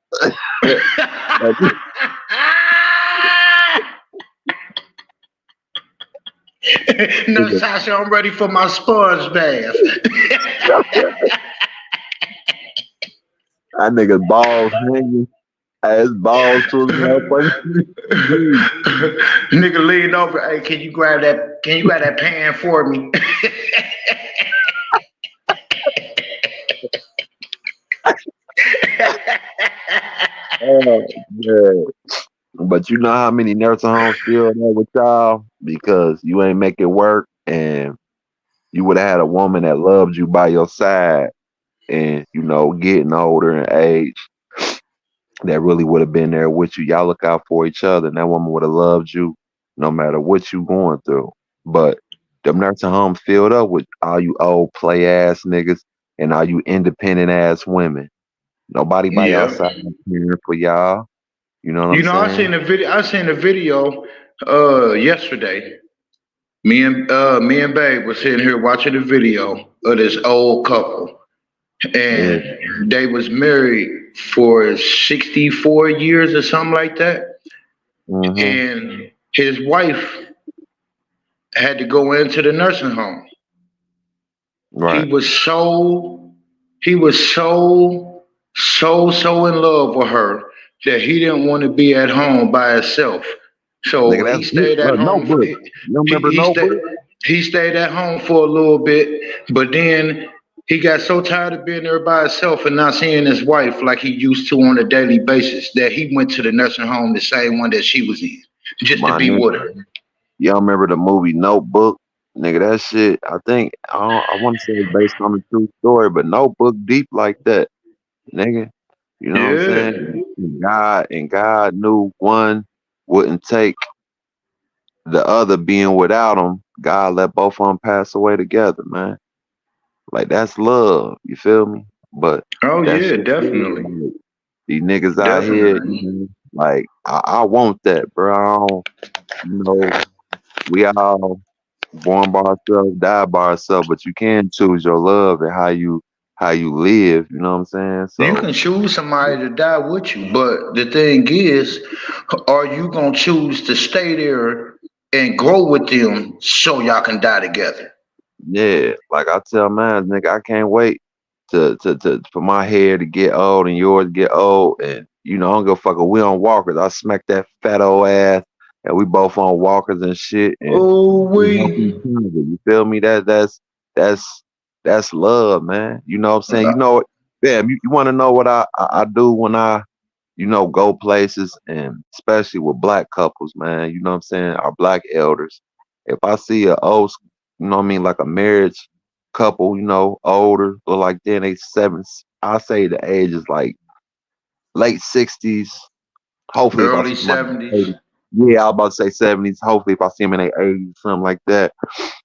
No, Sasha, I'm ready for my sponge bath. That nigga's balls hanging. His balls to his motherfucking. Nigga lean over. Hey, can you grab that? Can you grab that pan for me? Oh, yeah. But you know how many nursing homes filled up with y'all because you ain't make it work, and you would have had a woman that loved you by your side, and getting older in age, that really would have been there with you. Y'all look out for each other, and that woman would have loved you no matter what you going through. But them nursing homes filled up with all you old play ass niggas and all you independent ass women. Nobody by your Yeah. side cheering for y'all. You know what I'm You know, I saying? seen a video. I seen a video yesterday. Me and Babe was sitting here watching a video of this old couple, Yeah. and they was married for 64 years or something like that. Hmm. And his wife had to go into the nursing home. He Right. was so he was so in love with her that he didn't want to be at home by himself. So Nigga, he that's good. stayed at Look, home. Notebook. You remember He stayed. Notebook? He stayed at home for a little bit, but then he got so tired of being there by himself and not seeing his wife like he used to on a daily basis that he went to the nursing home, the same one that she was in, just to My be with her. nigga. Y'all remember the movie Notebook? Nigga, that shit, I think, I want to say it's based on a true story, but Notebook deep like that, nigga. You know what I'm Yeah. saying? And God knew one wouldn't take the other being without him. God let both of them pass away together, man. Like, that's love. You feel me? But Oh that yeah, shit, definitely, like, these niggas out here, definitely. like, I want that, bro. I don't, you know, we all born by ourselves, die by ourselves, but you can choose your love and how you live. You know what I'm saying? You So can choose somebody to die with you, but the thing is, are you gonna choose to stay there and grow with them so y'all can die together? yeah, like I tell man, nigga, I can't wait to for my hair to get old and yours get old, and I don't give a fuck if we on walkers. I smack that fat old ass, and we both on walkers and shit, and Oh we help each we. other. You feel me? That's that's love, man. You know what I'm saying? You know what? Damn, you want to know what I do when I go places, and especially with black couples, man. You know what I'm saying? Our black elders. If I see a old, what I mean, like a marriage couple, older, or like then they seven, I say the age is like late 60s. Hopefully, if I Early see somebody in 70s. their 80s, yeah, I was about to say 70s. Hopefully, if I see them in their 80s, something like that,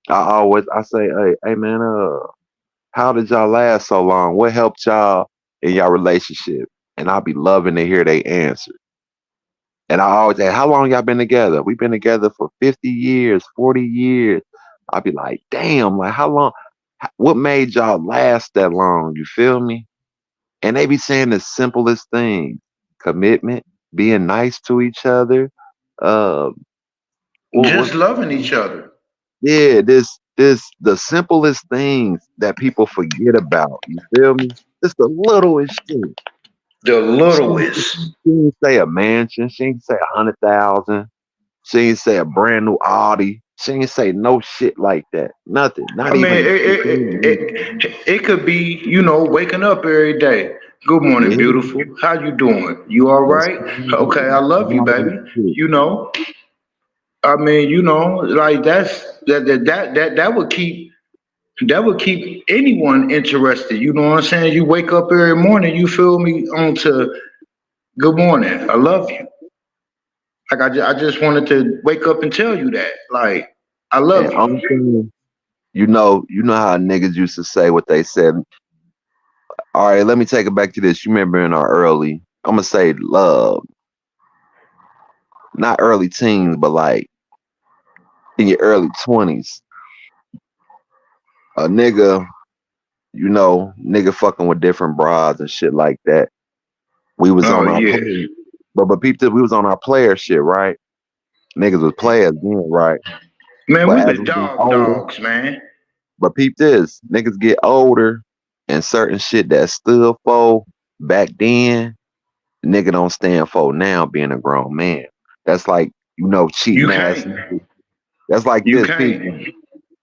I say, hey man, how did y'all last so long? What helped y'all in y'all relationship? And I'll be loving to hear they answer. And I always say, how long y'all been together? We've been together for 50 years, 40 years. I'll be like, damn, like how long? What made y'all last that long? You feel me? And they be saying the simplest things: commitment, being nice to each other. Uh, what, Just loving each other. yeah, the simplest things that people forget about. You feel me? It's the littlest shit. The She, littlest. she didn't say a mansion. She didn't say 100,000. She didn't say a brand new Audi. She ain't say no shit like that. Nothing. I Not mean, even. it could be, waking up every day. Good morning, Yeah, beautiful. How you doing? You all that's right? Okay, I love you, baby. shit. You know, I mean, like that would keep anyone interested. You know what I'm saying? You wake up every morning, you feel me, on to good morning. I love you. Like I just wanted to wake up and tell you that. Like, I And love you. only thing, you know how niggas used to say what they said. All right, let me take it back to this. You remember in our early, I'm gonna say love, not early teens, but like in your early 20s, a nigga, nigga fucking with different bras and shit like that. We was Oh on our yeah. play, but peep this, we was on our player shit, right? Niggas was players then, right? Man, But we as the we get dog older, dogs, man. but peep this, niggas get older and certain shit that stood for back then, nigga don't stand for now being a grown man. That's like, You cheating ass can't. nigga. That's like You this, can't.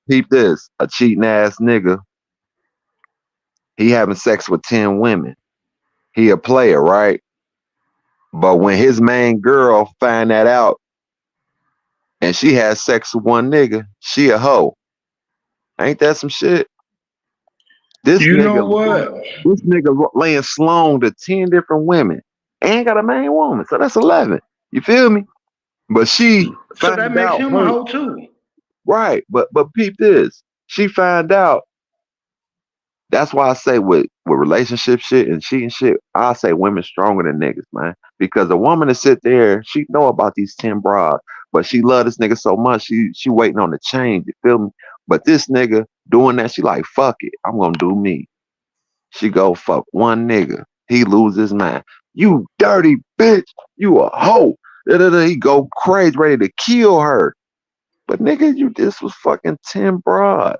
peep this. A cheating ass nigga, he having sex with 10 women. He a player, right? But when his main girl find that out and she has sex with one nigga, she a hoe. Ain't that some shit? This You know nigga, what? laying slong to 10 different women. Ain't got a main woman, so that's 11. You feel me? But she So that find makes out him a her hoe too. right. But peep this. She find out. That's why I say with relationship shit and cheating shit, I say women stronger than niggas, man. Because a woman to sit there, she know about these 10 bras, but she love this nigga so much, she waiting on the change. You feel me? But this nigga doing that, she like, fuck it, I'm gonna do me. She go fuck one nigga. He lose his mind. You dirty bitch. You a hoe. Da-da-da. He go crazy, ready to kill her. But nigga, this was fucking 10 bras.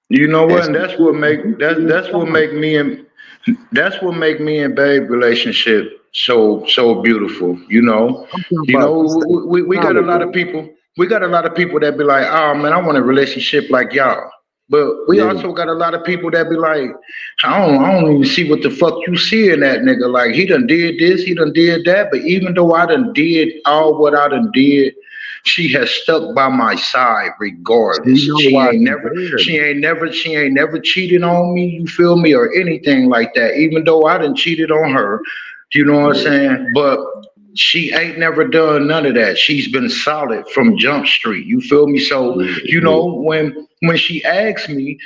You know And what? And that's what make me and Babe relationship so beautiful. I'm talking about We got a lot of solid. people. We got a lot of people that be like, oh man, I want a relationship like y'all. But we Yeah. also got a lot of people that be like, I don't even see what the fuck you see in that nigga. Like he done did this, he done did that. But even though I done did all what I done did, she has stuck by my side She regardless. know why she there. She ain't never cheated on me, you feel me, or anything like that. Even though I done cheated on her, you know what I'm Yeah. saying? But she ain't never done none of that. She's been solid from Jump Street. You feel me? So, Yeah. Yeah. when she asks me,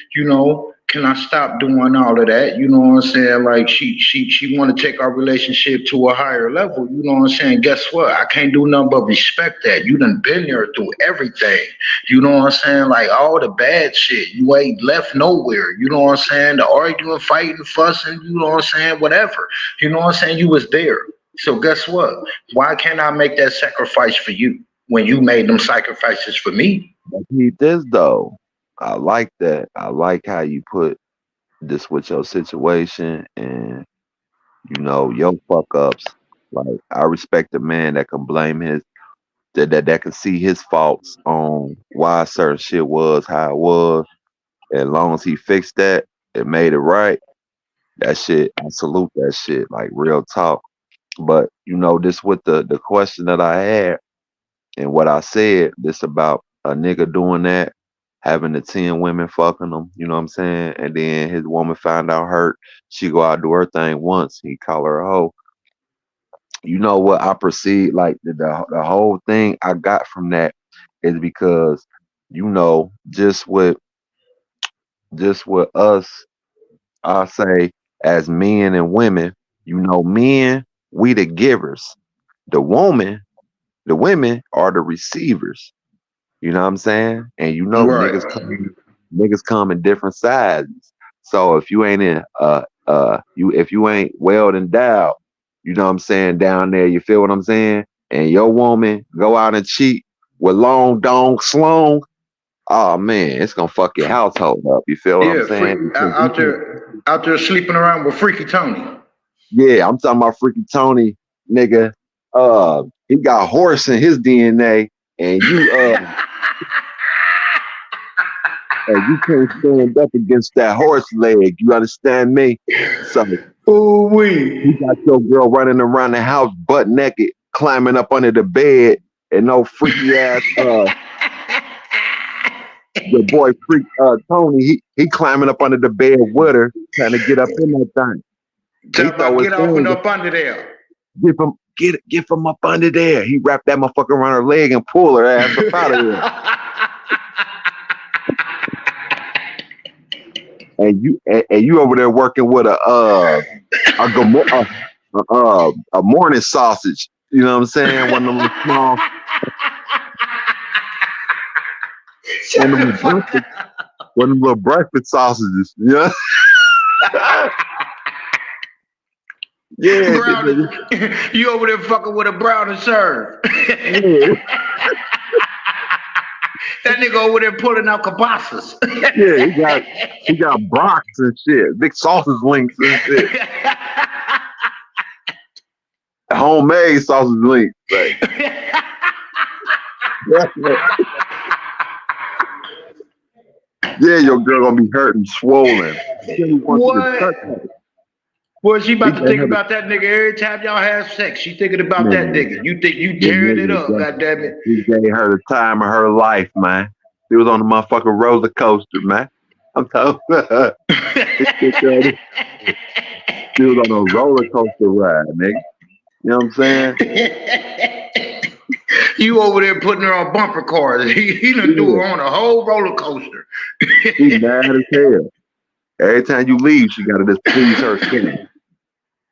can I stop doing all of that? You know what I'm saying? Like she want to take our relationship to a higher level. You know what I'm saying? Guess what? I can't do nothing but respect that. You done been there through everything. You know what I'm saying? Like all the bad shit. You ain't left nowhere. You know what I'm saying? The arguing, fighting, fussing, you know what I'm saying? Whatever. You know what I'm saying? You was there. So guess what? Why can't I make that sacrifice for you when you made them sacrifices for me? But keep this though. I like that. I like how you put this with your situation and your fuck ups. Like I respect a man that can blame his that can see his faults on why certain shit was how it was. As long as he fixed that and made it right, that shit, I salute that shit. Like real talk. But this with the question that I had and what I said, this about a nigga doing that, having the 10 women fucking him, you know what I'm saying? And then his woman found out hurt. She go out do her thing once. He call her a hoe. You know what I perceive like the whole thing I got from that is because just with us, I say as men and women, men, we the givers. The woman, the women are the receivers. You know what I'm saying? And Right. niggas come in different sizes. So if you ain't if you ain't well endowed, you know what I'm saying, down there, you feel what I'm saying? And your woman go out and cheat with long dong slong, oh man, it's gonna fuck your household up. You feel what I'm Yeah, saying? out there sleeping around with Freaky Tony. Yeah, I'm talking about freaking Tony, nigga. He got horse in his DNA, and you and you can't stand up against that horse leg. You understand me? So Ooh wee. you got your girl running around the house butt naked, climbing up under the bed, and no freaky ass your boy freak Tony, he climbing up under the bed with her, trying to get up in that thing. Tell He him throw I his get off and hands up under there. get from up under there. He wrapped that motherfucker around her leg and pull her ass up out of there. And you over there working with a morning sausage. You know what I'm saying? One of them small. One of them little breakfast sausages. Yeah. Yeah. Brown, you over there fucking with a brown and serve. Yeah. That nigga over there pulling out kibasas. Yeah, he got brocks and shit, big sausage links and shit. Homemade sausage links. Like. Yeah, your girl gonna be hurt and swollen. What? Boy, she about to think about that nigga every time y'all have sex. She thinking about that nigga. You think you tearing it up, goddammit. He gave her the time of her life, man. He was on the motherfucking roller coaster, man. I'm telling you. She was on a roller coaster ride, nigga. You know what I'm saying? You over there putting her on bumper cars. He done threw her on a whole roller coaster. She's mad as hell. Every time you leave, she gotta just please her skin.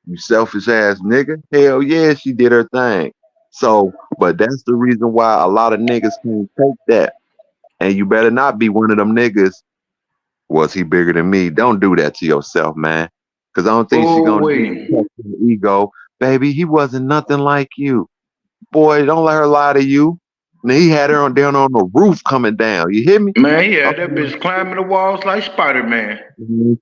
You selfish ass nigga. Hell yeah, she did her thing. So, but that's the reason why a lot of niggas can't take that. And you better not be one of them niggas. Was he bigger than me? Don't do that to yourself, man. Because I don't think she's gonna do ego. Baby, he wasn't nothing like you. Boy, don't let her lie to you. And he had her down on the roof coming down. You hear me? Man, yeah, that bitch climbing the walls like Spider-Man.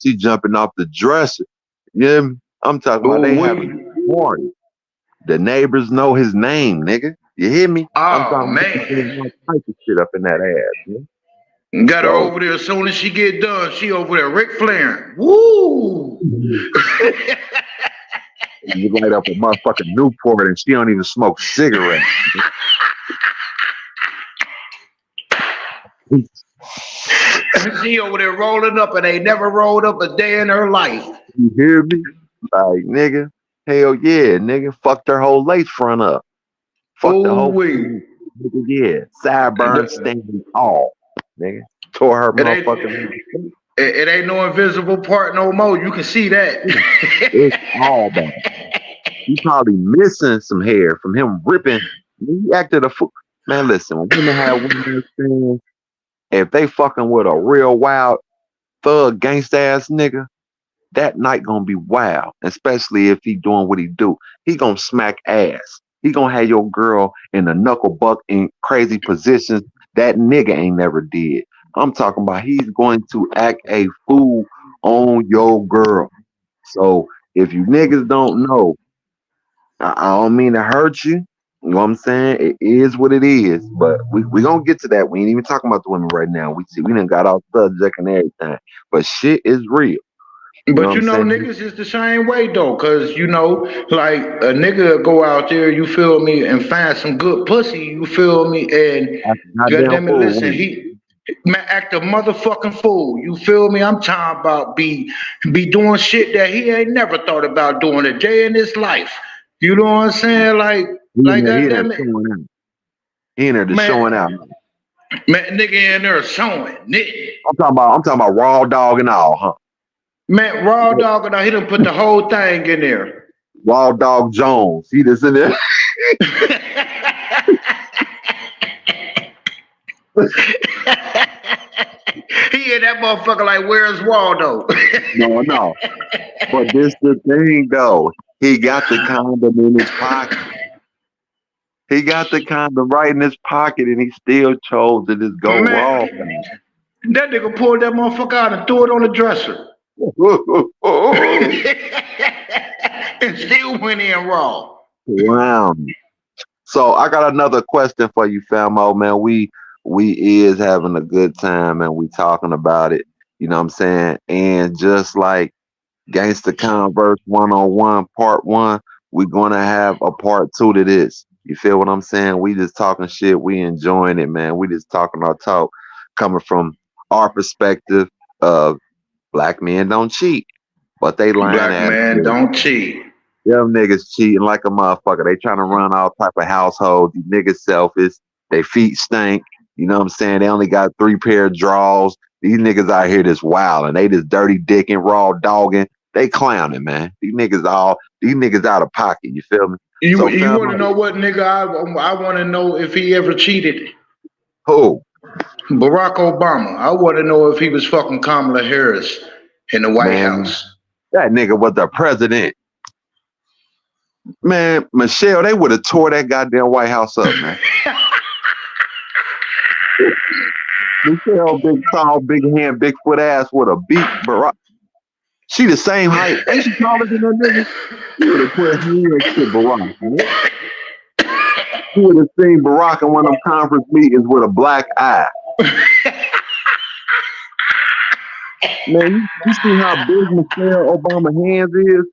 She jumping off the dresser. Yeah, I'm talking about they having a party. The neighbors know his name, nigga. You hear me? Oh, man. All type of shit up in that ass, man. Got her over there as soon as she get done. She over there Ric Flair. Woo! You light up a motherfucking Newport and she don't even smoke cigarettes. She over there rolling up and ain't never rolled up a day in her life. You hear me? Like, nigga, hell yeah, nigga, fucked her whole lace front up. Fucked the whole nigga, yeah. Sideburns standing tall, nigga. Tore her motherfucking. It ain't no invisible part no more. You can see that. It's all bad. He probably missing some hair from him ripping. He acted a fool. Man, listen, when women have women things, if they fucking with a real wild thug gangsta ass nigga, that night gonna be wild. Especially if he doing what he do. He gonna smack ass. He gonna have your girl in the knuckle buck in crazy positions that nigga ain't never did. I'm talking about he's going to act a fool on your girl. So if you niggas don't know, I don't mean to hurt you. You know what I'm saying? It is what it is. But we gonna get to that. We ain't even talking about the women right now. We done got off subject and everything. But shit is real. But you know, niggas is the same way though, cause you know, like a nigga go out there, you feel me, and find some good pussy, you feel me, and goddamn it, listen, he man act a motherfucking fool, you feel me? I'm talking about be doing shit that he ain't never thought about doing a day in his life. You know what I'm saying? Like goddamn it. He in there just showing out. Man, nigga in there showing. I'm talking about raw dog and all, huh? Man, Raw Dog, and he done put the whole thing in there. Raw Dog Jones, he just in there. He in that motherfucker like, where's Waldo? No. But this the thing though. He got the condom in his pocket. He got the condom right in his pocket, and he still chose to just go raw. That nigga pulled that motherfucker out and threw it on the dresser. And still went in raw. Wow. So I got another question for you, Famo, man. We we is having a good time and we talking about it. You know what I'm saying? And just like Gangsta Converse 101 Part 1, we're gonna have a part 2 to this. You feel what I'm saying? We just talking shit, we enjoying it, man. We just talking our talk coming from our perspective of black men don't cheat, but they lying Black ass man niggas. don't cheat. Them niggas cheating like a motherfucker. They trying to run all type of households. These niggas selfish. They feet stink. You know what I'm saying? They only got 3 pair of drawers. These niggas out here just wild and they just dirty dicking, raw dogging. They clowning, man. These niggas out of pocket. You feel me? You So want fam, to know what nigga I want to know if he ever cheated? who? Barack Obama. I want to know if he was fucking Kamala Harris in the White Man, House. that nigga was the president. Man, Michelle, they would have tore that goddamn White House up, man. Michelle, big tall, big hand, big foot ass with a beat Barack. She the same height. Ain't she taller than that nigga? She would have put her hands to Barack, man. She would have seen Barack in one of them conference meetings with a black eye. Man, you see how big Michelle Obama hands is?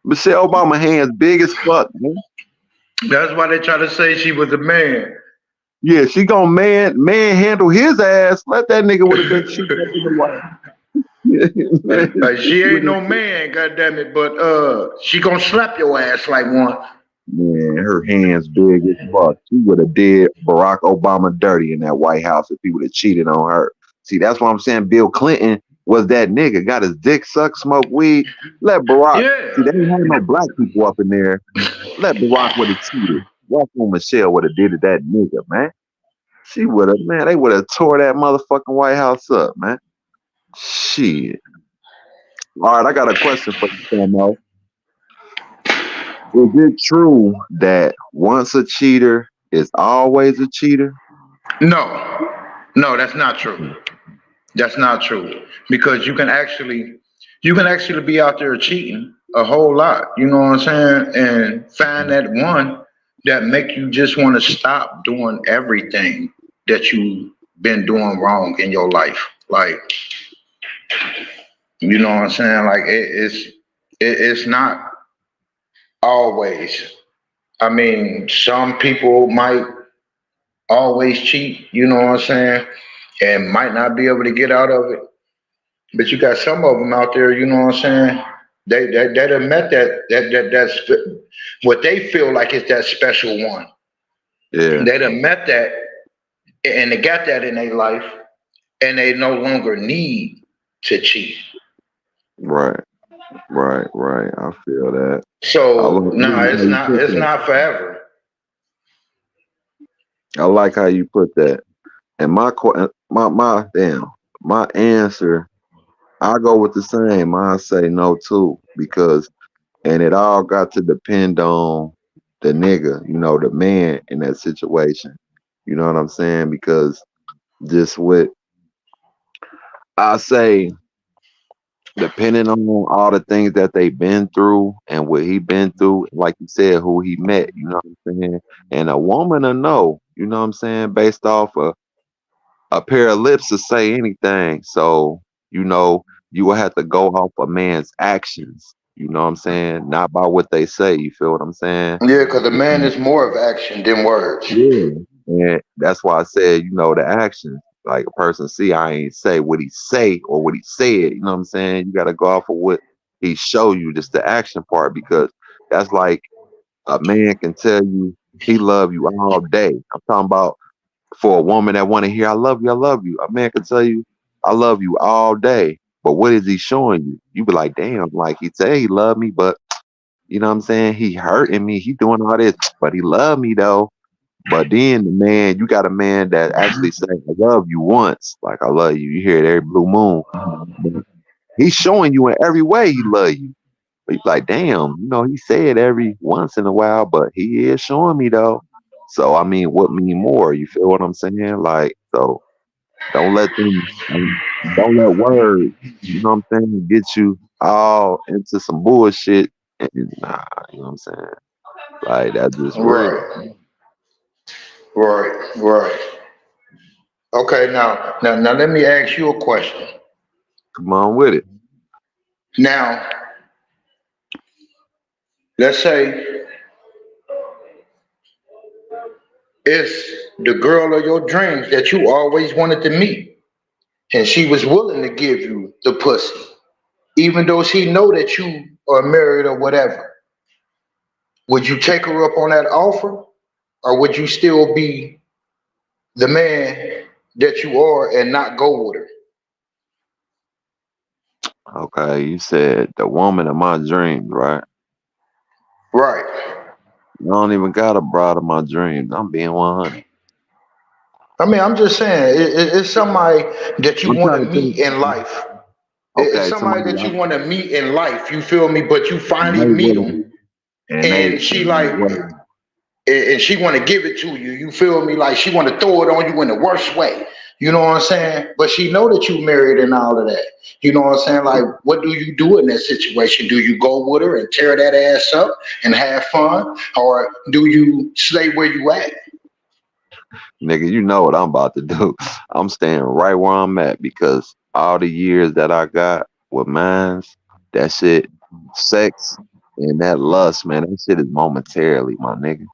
Michelle Obama hands big as fuck, man. That's why they try to say she was a man. Yeah, she gonna man handle his ass. Let that nigga would have been cheating up in the White. Like, she ain't no man, goddammit, but she gonna slap your ass like one. Man, her hands big as fuck. She would have did Barack Obama dirty in that White House if he would have cheated on her. See, that's what I'm saying. Bill Clinton was that nigga. Got his dick sucked, smoked weed. Let Barack. Yeah. See, they didn't have no black people up in there. Let Barack would have cheated. Watch when Michelle would have did it that nigga, man. She would have, man. They would have tore that motherfucking White House up, man. Shit. All right, I got a question for you, Samo. Is it true that once a cheater is always a cheater? No, that's not true. That's not true because you can actually be out there cheating a whole lot. You know what I'm saying? And find that one that make you just want to stop doing everything that you've been doing wrong in your life. Like, you know what I'm saying? Like it's not always. I mean, some people might always cheat, you know what I'm saying, and might not be able to get out of it. But you got some of them out there, you know what I'm saying? They done met that's what they feel like is that special one. Yeah. They done met that, and they got that in their life, and they no longer need to cheat. Right. I feel that. So no, it's not forever. I like how you put that. And my answer, I go with the same. I say no too, because and it all got to depend on the nigga, you know, the man in that situation. You know what I'm saying? Because just with I say, depending on all the things that they've been through and what he been through, like you said, who he met, you know what I'm saying? And a woman will know, you know what I'm saying, based off of a pair of lips to say anything. So, you know, you will have to go off a man's actions, you know what I'm saying? Not by what they say, you feel what I'm saying? Yeah, because a man is more of action than words. Yeah. And that's why I said, you know, the actions. Like a person see, I ain't say what he say or what he said. You know what I'm saying? You got to go off of what he show you, just the action part, because that's like a man can tell you he love you all day. I'm talking about for a woman that want to hear, I love you, I love you. A man can tell you, I love you all day. But what is he showing you? You be like, damn, like he say he love me, but you know what I'm saying? He hurting me. He doing all this, but he love me though. But then the man, you got a man that actually say, I love you once. Like, I love you. You hear it every blue moon. He's showing you in every way he love you. But he's like, damn, you know, he said every once in a while, but he is showing me though. So, I mean, what mean more? You feel what I'm saying? Like, so don't let words, you know what I'm saying, get you all into some bullshit. And, nah, you know what I'm saying? Like, that's just real. Right. Okay, now let me ask you a question. Come on with it. Now, let's say it's the girl of your dreams that you always wanted to meet, and she was willing to give you the pussy, even though she know that you are married or whatever. Would you take her up on that offer, or would you still be the man that you are and not go with her? Okay, you said the woman of my dreams, right? Right. I don't even got a bride of my dreams. I'm being 100. I mean, I'm just saying, it's somebody that you I'm want to trying to think. meet in life. It's Okay, somebody somebody that like you want to meet in life. You feel me? But you finally they meet willing them, and and they she and like, they willing. and she want to give it to you. You feel me? Like she want to throw it on you in the worst way. You know what I'm saying? But she know that you married and all of that. You know what I'm saying? Like, what do you do in that situation? Do you go with her and tear that ass up and have fun, or do you stay where you at? Nigga, you know what I'm about to do. I'm staying right where I'm at because all the years that I got with mines, that shit, sex and that lust, man, that shit is momentarily, my nigga.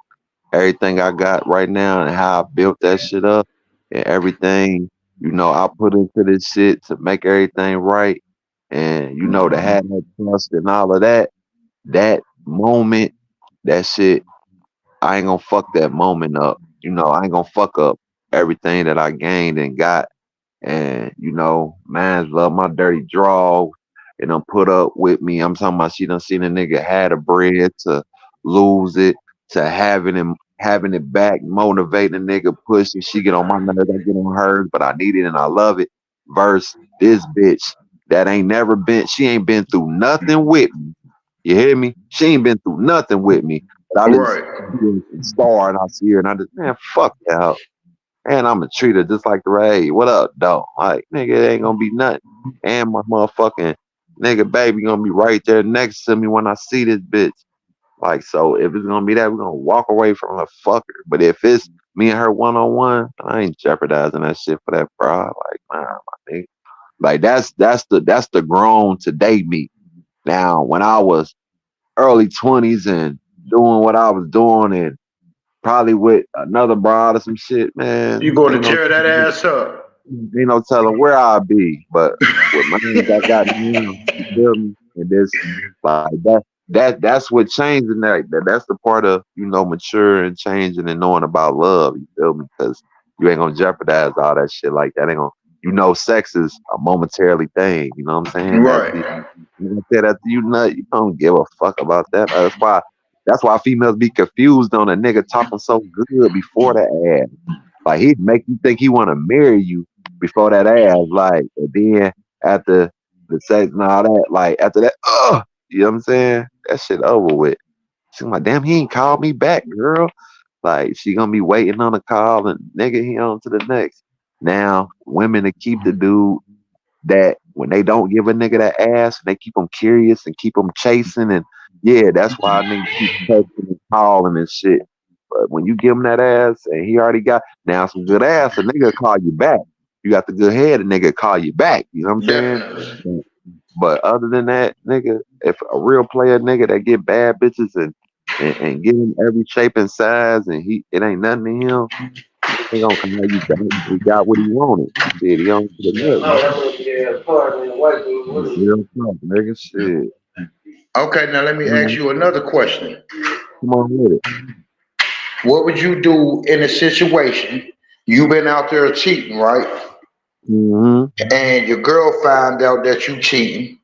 Everything I got right now and how I built that shit up and everything, I put into this shit to make everything right. And to have that trust and all of that moment, that shit, I ain't gonna fuck that moment up. I ain't gonna fuck up everything that I gained and got. And, man's love my dirty draw and done put up with me. I'm talking about she done seen a nigga had a bread to lose it, to having it back, motivating a nigga, pushing. She get on my nerves, I get on hers, but I need it and I love it. Verse this bitch that ain't never been, she ain't been through nothing with me. You hear me? She ain't been through nothing with me. But I just Right. star and I see her and I just, man, fuck that hoe. And I'ma treat her just like the Ray. What up, dog? Like, nigga, it ain't gonna be nothing. And my motherfucking nigga baby gonna be right there next to me when I see this bitch. Like, so if it's gonna be that, we're gonna walk away from her, fuck her. But if it's me and her one on one, I ain't jeopardizing that shit for that broad. Like, man, my nigga. Like that's the grown today me. Now, when I was early 20s and doing what I was doing and probably with another broad or some shit, man. You going to tear that ass up? Ain't no telling where I'll be. But with my name I got now, you feel me? And this like that's what changing that's the part of, maturing and changing and knowing about love, you feel me? Because you ain't gonna jeopardize all that shit like that. Ain't gonna, sex is a momentarily thing, you know what I'm saying? Right. After you nut, you don't give a fuck about that. That's why females be confused on a nigga talking so good before the ass. Like he'd make you think he want to marry you before that ass. Like, and then after the sex and all that, like after that, you know what I'm saying? That shit over with. She's like, damn, he ain't called me back, girl. Like she gonna be waiting on a call and nigga, he on to the next. Now women to keep the dude that when they don't give a nigga that ass, they keep them curious and keep them chasing. And yeah, that's why niggas keep texting and calling and shit. But when you give him that ass and he already got now some good ass, a nigga call you back. You got the good head, a nigga call you back. You know what I'm saying? Definitely. But other than that, nigga, if a real player nigga that get bad bitches and give him every shape and size and it ain't nothing to him, he gonna call you back. He got what he wanted. Shit, he on to the next. Real talk, nigga. Shit. Okay, now let me ask you another question. Come on with it. What would you do in a situation you've been out there cheating, right? Mm-hmm. And your girl found out that you cheating,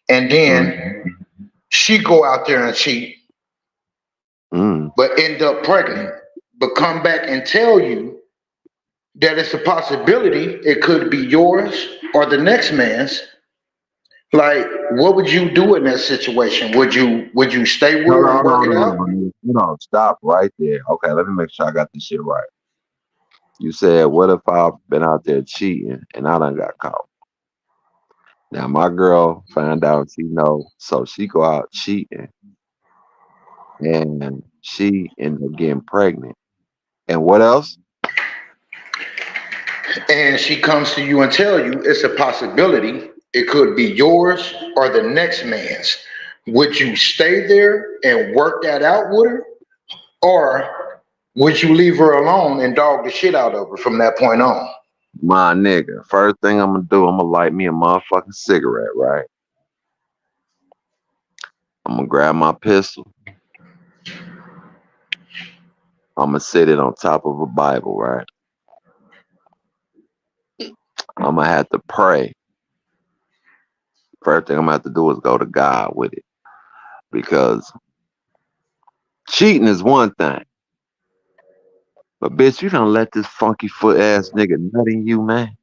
and then she go out there and cheat, Mm-hmm. but end up pregnant, but come back and tell you that it's a possibility it could be yours or the next man's. Like, what would you do in that situation? Would you stay with Hold her on, and hold work on, it hold out? on, nigga. Stop right there. Okay, let me make sure I got this shit right. You said, what if I've been out there cheating and I done got caught? Now my girl found out she know, so she go out cheating and she ended up getting pregnant. And what else? and she comes to you and tell you it's a possibility, it could be yours or the next man's, would you stay there and work that out with her, or would you leave her alone and dog the shit out of her from that point on? My nigga, first thing I'm gonna do, I'm gonna light me a motherfucking cigarette, right? I'm gonna grab my pistol. I'm gonna sit it on top of a Bible, right? I'm gonna have to pray. First thing I'm gonna have to do is go to God with it, because cheating is one thing, but bitch, you don't let this funky foot ass nigga nut in you, man.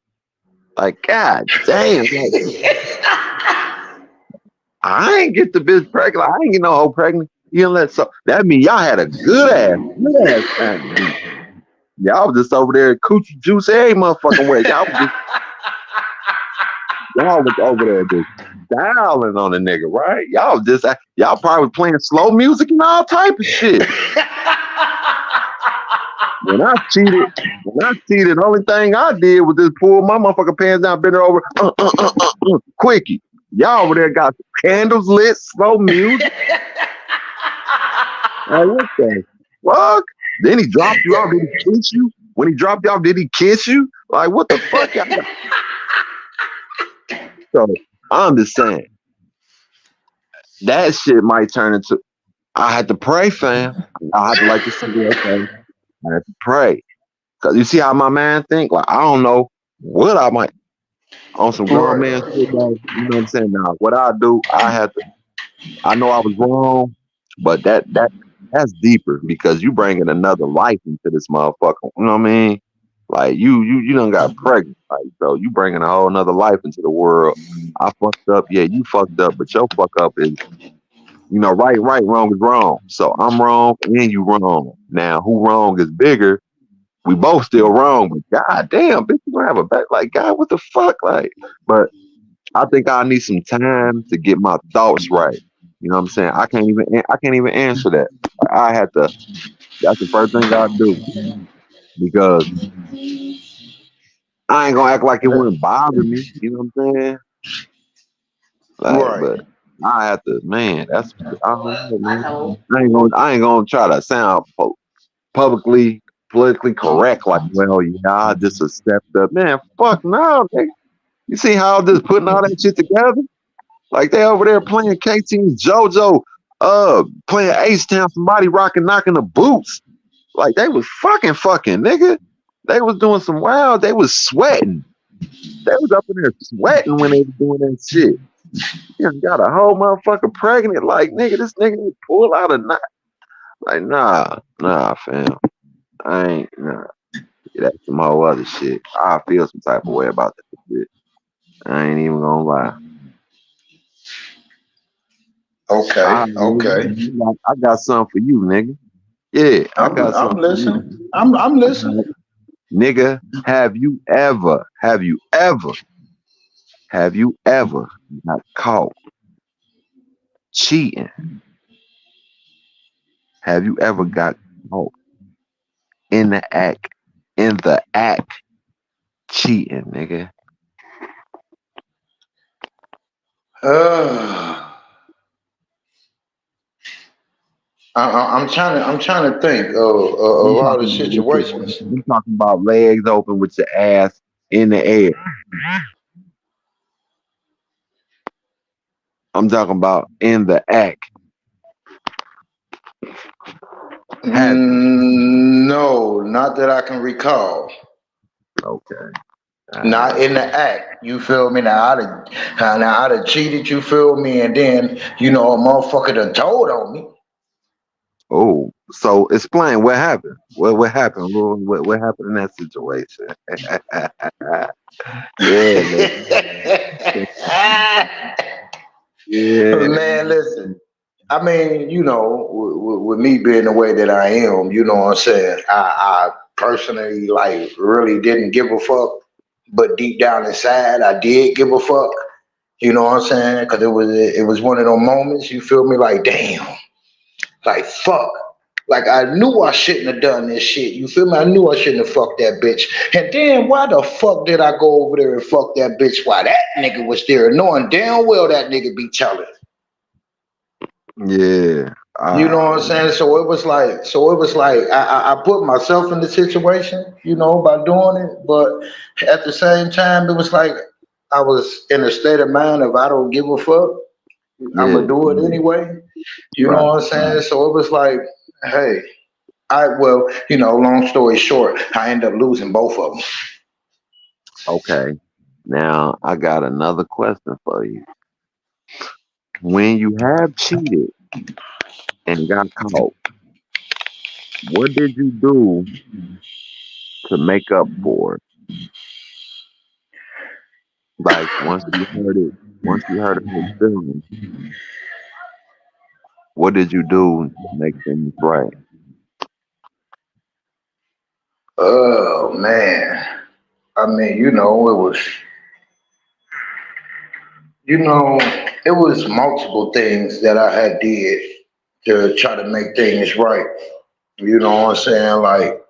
Like, god damn, like, I ain't get the bitch pregnant. I ain't get no hoe pregnant. You don't let so that mean y'all had a good ass time. Y'all was just over there coochie juice every motherfucking way. Y'all was over there just dialing on the nigga, right? Y'all probably playing slow music and all type of shit. When I cheated, the only thing I did was just pull my motherfucking pants down, bend her over, quickie. Y'all over there got candles lit, slow music. Like, what the fuck? Then he dropped you off. Did he kiss you? When he dropped you off, did he kiss you? Like, what the fuck? So I'm just saying that shit might turn into. I had to pray, fam. I had to like this cigarette, fam. I had to pray, cause you see how my man think. Like, I don't know what I might on some grown man shit. You know what I'm saying? Now, what I do, I know I was wrong, but that's deeper, because you bringing another life into this motherfucker. You know what I mean? Like, you done got pregnant, like, so you bringing a whole nother life into the world. I fucked up, yeah, you fucked up, but your fuck up is, right, wrong is wrong. So I'm wrong and you wrong. Now, who wrong is bigger? We both still wrong, but god damn, bitch, you gonna have a back, like, God, what the fuck, like, but I think I need some time to get my thoughts right. You know what I'm saying? I can't even answer that. I had to. That's the first thing I do, because I ain't gonna act like it wouldn't bother me. You know what I'm saying? Like, Right. but I have to, man. That's I don't know, man. I ain't gonna try to sound politically correct. Like, well, yeah, I just accept that, man. Fuck no, nigga. You see how I'm just putting all that shit together? Like, they over there playing KT's JoJo, playing Ace Town, somebody rocking, knocking the boots. Like, they was fucking, nigga. They was doing some wild. They was sweating. They was up in there sweating when they was doing that shit. You got a whole motherfucker pregnant. Like, nigga, this nigga pull out a knife. Like, nah, fam. I ain't, nah. That's some whole other shit. I feel some type of way about that shit. I ain't even gonna lie. Okay. I got something for you, nigga. Yeah, I got something. I'm listening. I'm listening. Nigga, have you ever got caught cheating? Have you ever got caught in the act cheating, nigga? I'm trying to think of a lot of situations. I'm talking about legs open with your ass in the air. I'm talking about in the act. No, not that I can recall. Okay. Not in the act, you feel me? Now I'd have cheated, you feel me? And then, a motherfucker done told on me. Oh, so explain what happened. What happened? What happened in that situation? Yeah. Man, listen. I mean, with me being the way that I am, you know what I'm saying? I personally, like, really didn't give a fuck. But deep down inside, I did give a fuck. You know what I'm saying? Because it was one of those moments, you feel me? Like, damn. Like, fuck. Like I knew I shouldn't have done this shit. You feel me? I knew I shouldn't have fucked that bitch. And then why the fuck did I go over there and fuck that bitch while that nigga was there, knowing damn well that nigga be telling? Yeah. You know what I'm saying? So it was like I put myself in the situation, by doing it. But at the same time, it was like I was in a state of mind of I don't give a fuck. I'm Yeah. gonna do it anyway. You know Right. what I'm saying? So it was like, hey, long story short, I ended up losing both of them. Okay. Now I got another question for you. When you have cheated and got caught, what did you do to make up for it? Like once you heard it feeling, what did you do to make things right? Oh man. I mean, it was multiple things that I had did to try to make things right. You know what I'm saying? Like,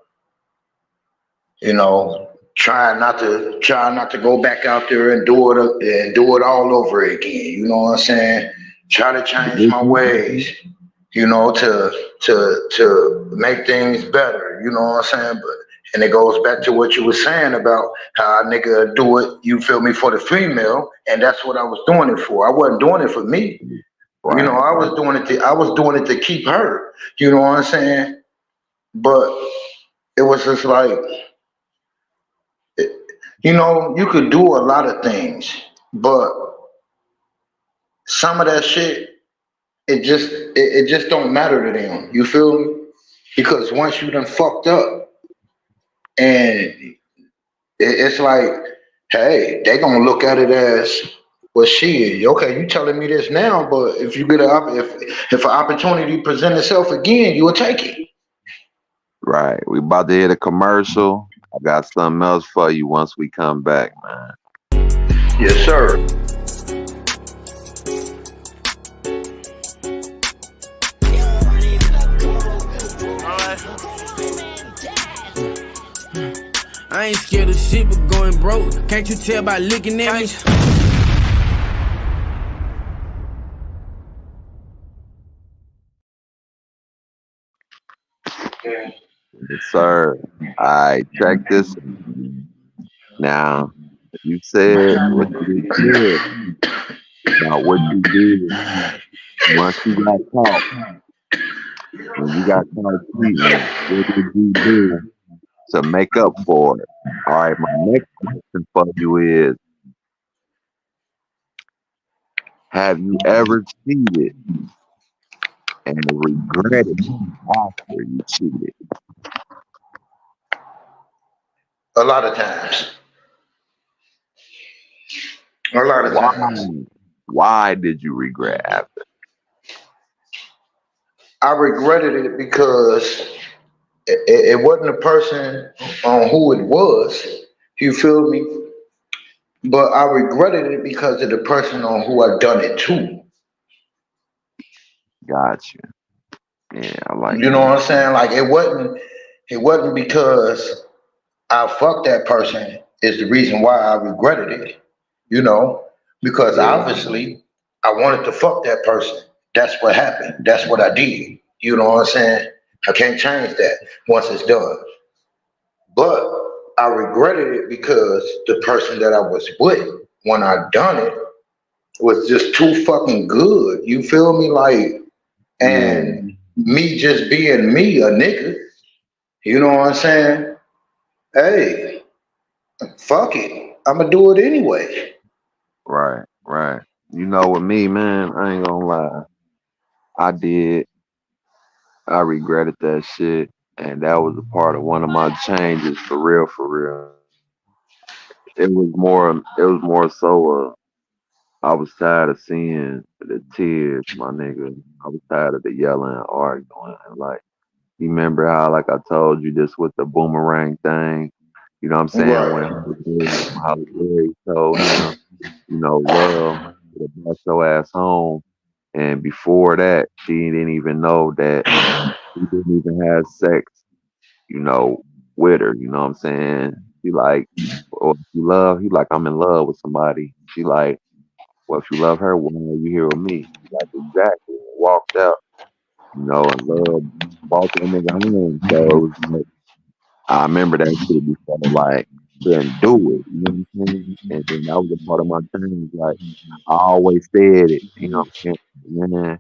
try not to go back out there and do it all over again. You know what I'm saying? Try to change my ways, to make things better. You know what I'm saying? But and it goes back to what you were saying about how a nigga do it, you feel me, for the female, and that's what I was doing it for. I wasn't doing it for me. Right, I right, was doing it to keep her. You know what I'm saying? But it was just like, you could do a lot of things, but some of that shit, it just don't matter to them. You feel me? Because once you done fucked up, and it's like, hey, they gonna look at it as, well, shit. Okay, you telling me this now, but if you get if an opportunity present itself again, you will take it. right. We about to hit a commercial. I got something else for you once we come back, man. Yes, sir. I ain't scared of shit but going broke. Can't you tell by looking at me? Yes, sir. I check this. Now, you said what you said about what you did once you got caught. When you got caught cheating, what did you do to make up for it? All right, my next question for you is, have you ever cheated and regretted after you cheated? A lot of times. A lot of Why? times. Why did you regret after? I regretted it because it wasn't a person on who it was. You feel me? But I regretted it because of the person on who I done it to. Got you. Yeah, I like You know that. what I'm saying? Like it wasn't because I fucked that person is the reason why I regretted it. You know, because Yeah, obviously I wanted to fuck that person. That's what happened. That's what I did. You know what I'm saying? I can't change that once it's done. But I regretted it because the person that I was with when I done it was just too fucking good. You feel me? Like, yeah, and me just being me, a nigga, you know what I'm saying? Hey, fuck it. I'ma do it anyway. right, right. You know, with me, man, I ain't gonna lie. I did. I regretted that shit, and that was a part of one of my changes for real, for real. It was more. It was more so. I was tired of seeing the tears, my nigga. I was tired of the yelling and arguing. And like, you remember how, like I told you this with the boomerang thing? You know what I'm saying? When Right. Holly Berry told him, love, to bust your ass home. And before that, she didn't even know that he didn't even have sex, you know, with her. You know what I'm saying? She like, or if you love, he like, I'm in love with somebody. She like, well, if you love her, why are you here with me? He like, exactly. Walked out, you know, and love bought that nigga home. So it was like, I remember that shit before, like, couldn't do it. You know what I'm saying? And then that was a part of my change. Like, I always said it. You know what I'm saying? Man,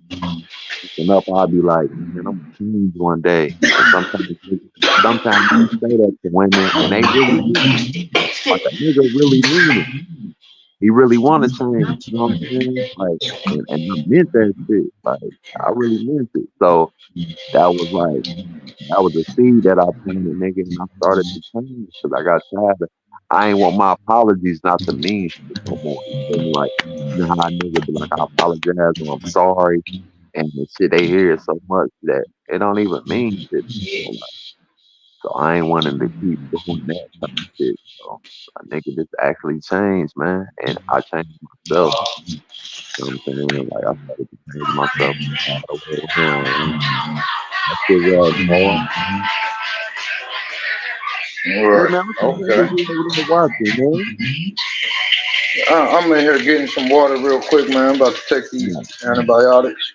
and up, I'll be like, man, I'm gonna change one day. And sometimes you say that to women, and they really mean it. Like a nigga really mean it. He really want to change. You know what I'm saying? Like, and I meant that shit. Like, I really meant it. So that was like, that was a seed that I planted, nigga, and I started to change because I got tired of. I ain't want my apologies not to mean shit no more. You feel me? Like, you know how a nigga be like, I apologize or I'm sorry, and the shit they hear so much that it don't even mean shit. So I ain't wanting to keep doing that type of shit. So a nigga just actually changed, man, and I changed myself. You know what I'm saying? Like I started to change myself all the way around. Man. That shit was hard. Hey Right. man, what you Okay. niggas over there watching, man? I'm in here getting some water real quick, man. I'm about to take these antibiotics.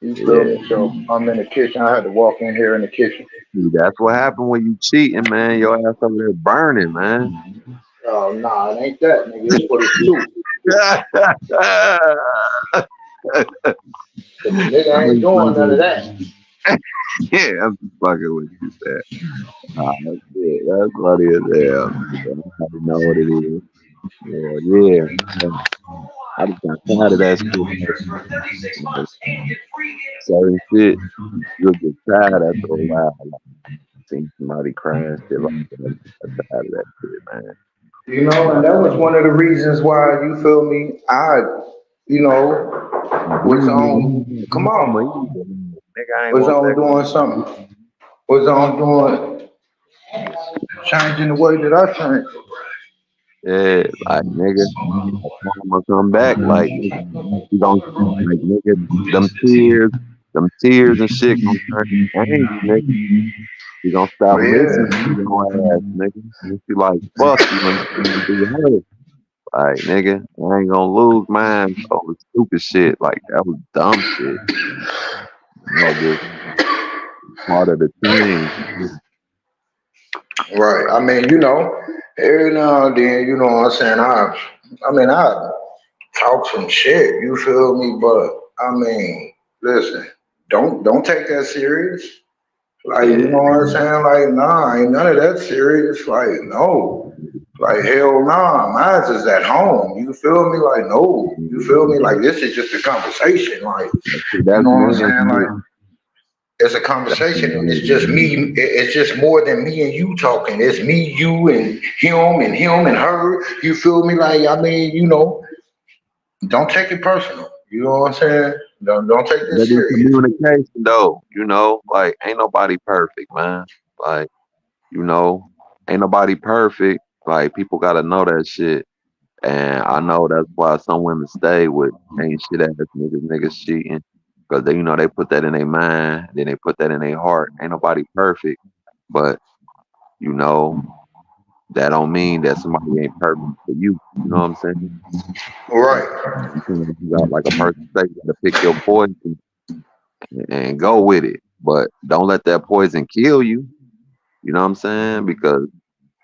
You feel Yeah. me? So I'm in the kitchen. I had to walk in here in the kitchen. See, that's what happened when you cheating, man. Your ass over there burning, man. Oh, nah, it ain't that, nigga. It's for the flu. Cause the nigga ain't I'm doing none of fucking, that. yeah, I'm just fucking with you, man. That's it. That's funny as hell. I already know what it is. Yeah, yeah. I just got tired of that shit. Like, certain shit, you'll get tired after a while. Like, seeing somebody crying, shit like that. I just got tired of that shit, man. You know, and that was one of the reasons why, you feel me, you know, was on, come Mama, on, either. Nigga, I ain't was want on that. doing something, was on doing, changing the way that I think. Yeah, like nigga, I'm gonna come back. Like nigga, you gonna like nigga, them tears and shit gonna turn you angry, nigga. You gonna stop But listening to yeah, your ass, nigga. You be like, fuck you, and do her. Like nigga, I ain't gonna lose mine over stupid shit. Like that was dumb shit. You know, just part of the change. right. I mean, you know, every now and then, you know what I'm saying? I talk some shit, you feel me? But I mean, listen, don't take that serious. Like, you Yeah, know what I'm saying? Like, nah, ain't none of that serious. Like, no. Like, hell nah. Mine's is at home. You feel me? Like, no. You feel me? Like, this is just a conversation. Like, see, you that's know what I'm man. saying? Like, it's a That's conversation and it's just man. me. It's just more than me and you talking. It's me, you, and him and her. You feel me? Like, I mean, you know, don't take it personal. You know what I'm saying? Don't take this That is serious. communication though, you know, like ain't nobody perfect, man. Like, you know, ain't nobody perfect. Like people gotta know that shit. And I know that's why some women stay with ain't shit ass niggas cheating. Cause they, you know, they put that in their mind, then they put that in their heart. Ain't nobody perfect. But, you know, that don't mean that somebody ain't perfect for you. You know what I'm saying? Right. Sometimes you got like a person say you gotta pick your poison and go with it. But don't let that poison kill you. You know what I'm saying? Because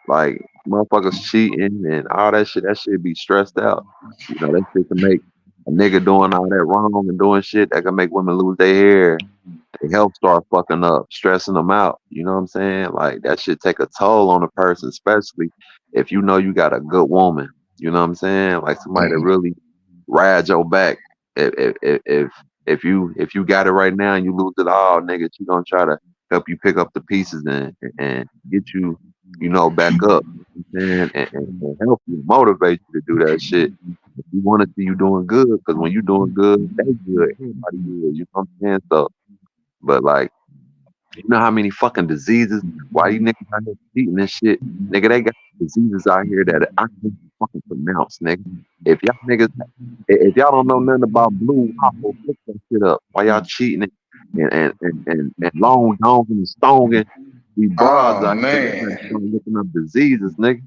like motherfuckers cheating and all that shit be stressed out. You know, that shit can make a nigga doing all that wrong and doing shit that can make women lose their hair. Their health start fucking up, stressing them out. You know what I'm saying? Like that shit take a toll on a person, especially if you know you got a good woman. You know what I'm saying? Like somebody that really ride your back. If if if if you got it right now and you lose it all, nigga, she gonna try to help you pick up the pieces and get you, you know, back up. You know what I'm saying? And help you motivate you to do that shit. If you want to see you doing good, because when you doing good, they good. Everybody good. You know what I'm saying? So, but like, you know how many fucking diseases? Why you niggas out here cheating and shit? Nigga, they got diseases out here that I can't fucking pronounce, nigga. if y'all niggas, if y'all don't know nothing about Blue Waffle, look that shit up. Why y'all cheating and long dongs and stonking these broads Oh out here man. looking up diseases, nigga.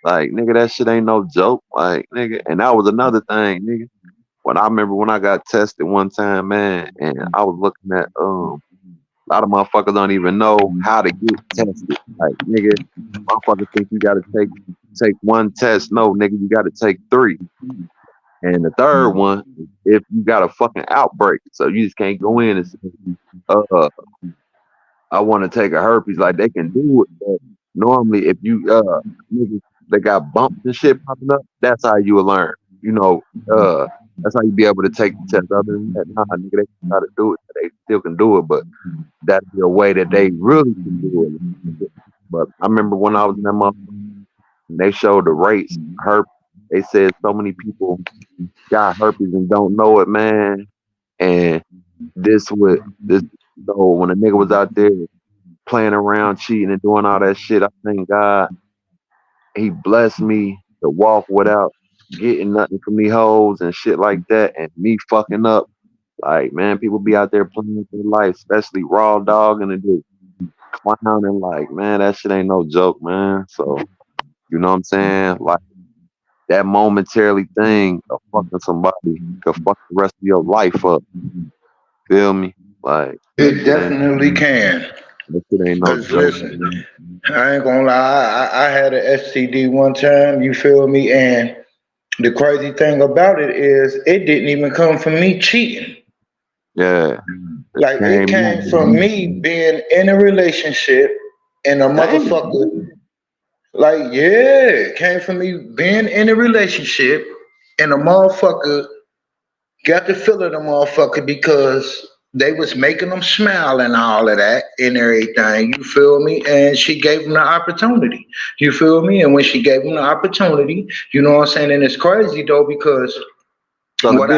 Like, nigga, that shit ain't no joke. Like, nigga, and that was another thing, nigga. When I remember when I got tested one time, man, and I was looking at a lot of motherfuckers don't even know how to get tested. Like, nigga, motherfuckers think you gotta take one test. No, nigga, you gotta take 3. And the third one, if you got a fucking outbreak, so you just can't go in and say, I want to take a herpes. Like, they can do it, but normally if you niggas, they got bumps and shit popping up, that's how you will learn. You know, that's how you be able to take the test. Other than that, nah, nigga, they can try to do it. They still can do it, but that'd be a way that they really can do it. But I remember when I was in that motherfucker, they showed the rates, herpes. They said so many people got herpes and don't know it, man. And this, so when a nigga was out there playing around, cheating and doing all that shit, I thank God he blessed me to walk without getting nothing from these hoes and shit like that, and me fucking up. Like, man, people be out there playing with their life, especially Raw Dog and just clowning. Like, man, that shit ain't no joke, man. So, you know what I'm saying? Like, that momentarily thing of fucking somebody could fuck the rest of your life up. Feel me? Like, It definitely can. that shit ain't no Cause joke. listen, I ain't gonna lie, I had an STD one time, you feel me? And the crazy thing about it is it didn't even come from me cheating. Yeah. Like it came from me being in a relationship and a motherfucker. Like, yeah, it came from me being in a relationship and a motherfucker got the feel of the motherfucker because they was making them smile and all of that and everything. You feel me? And she gave him the opportunity. You feel me? And when she gave him the opportunity, you know what I'm saying? And it's crazy though because So what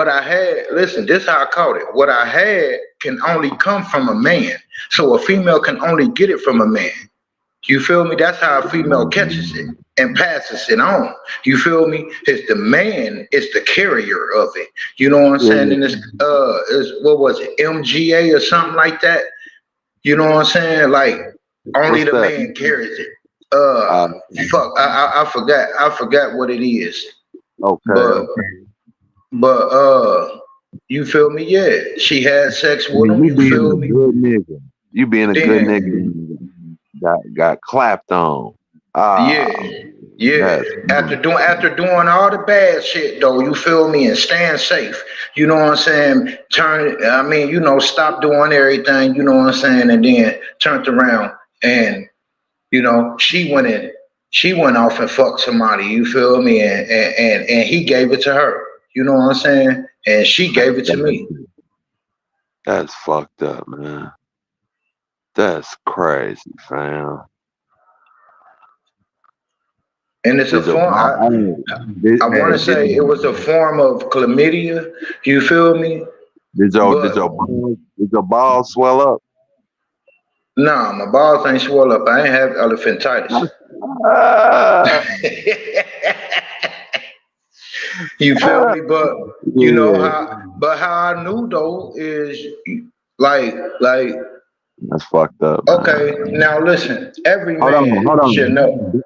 I had, listen, this how I caught it. What I had can only come from a man. So a female can only get it from a man. You feel me? That's how a female catches it and passes it on. You feel me? It's the man, it's the carrier of it. You know what I'm saying? And it's what was it, MGA or something like that? You know what I'm saying? Like only the man carries it. Fuck, I forgot what it is. Okay. But you feel me? Yeah, she had sex with him. You feel me? Good nigga. You being a good nigga got clapped on. Yeah. After doing all the bad shit though, you feel me, and staying safe. You know what I'm saying? Stop doing everything. You know what I'm saying, and then turned around and she went off and fucked somebody. You feel me? And he gave it to her. You know what I'm saying? And she gave it to me. That's fucked up, man. That's crazy, fam. And it's a form. I want to say it was a form of chlamydia. You feel me? Did your balls swell up? Nah, my balls ain't swell up. I ain't have elephantitis. You feel me? But you know how I knew though is like that's fucked up. Okay, man. now listen. Every man should know.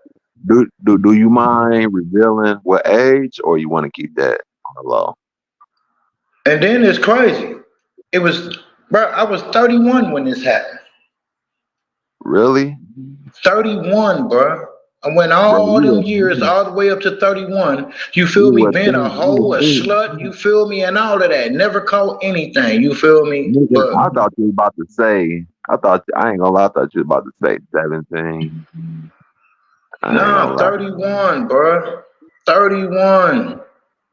Do you mind revealing what age, or you want to keep that on the low? And then it's crazy. It was, bro. I was 31 when this happened. Really? 31, bro. I went all them years, all the way up to 31. You feel me? Being a hoe, a slut, you feel me? And all of that. Never caught anything. You feel me? But I thought you was about to say, I ain't gonna lie, I thought you was about to say 17. No, 31, bro. 31.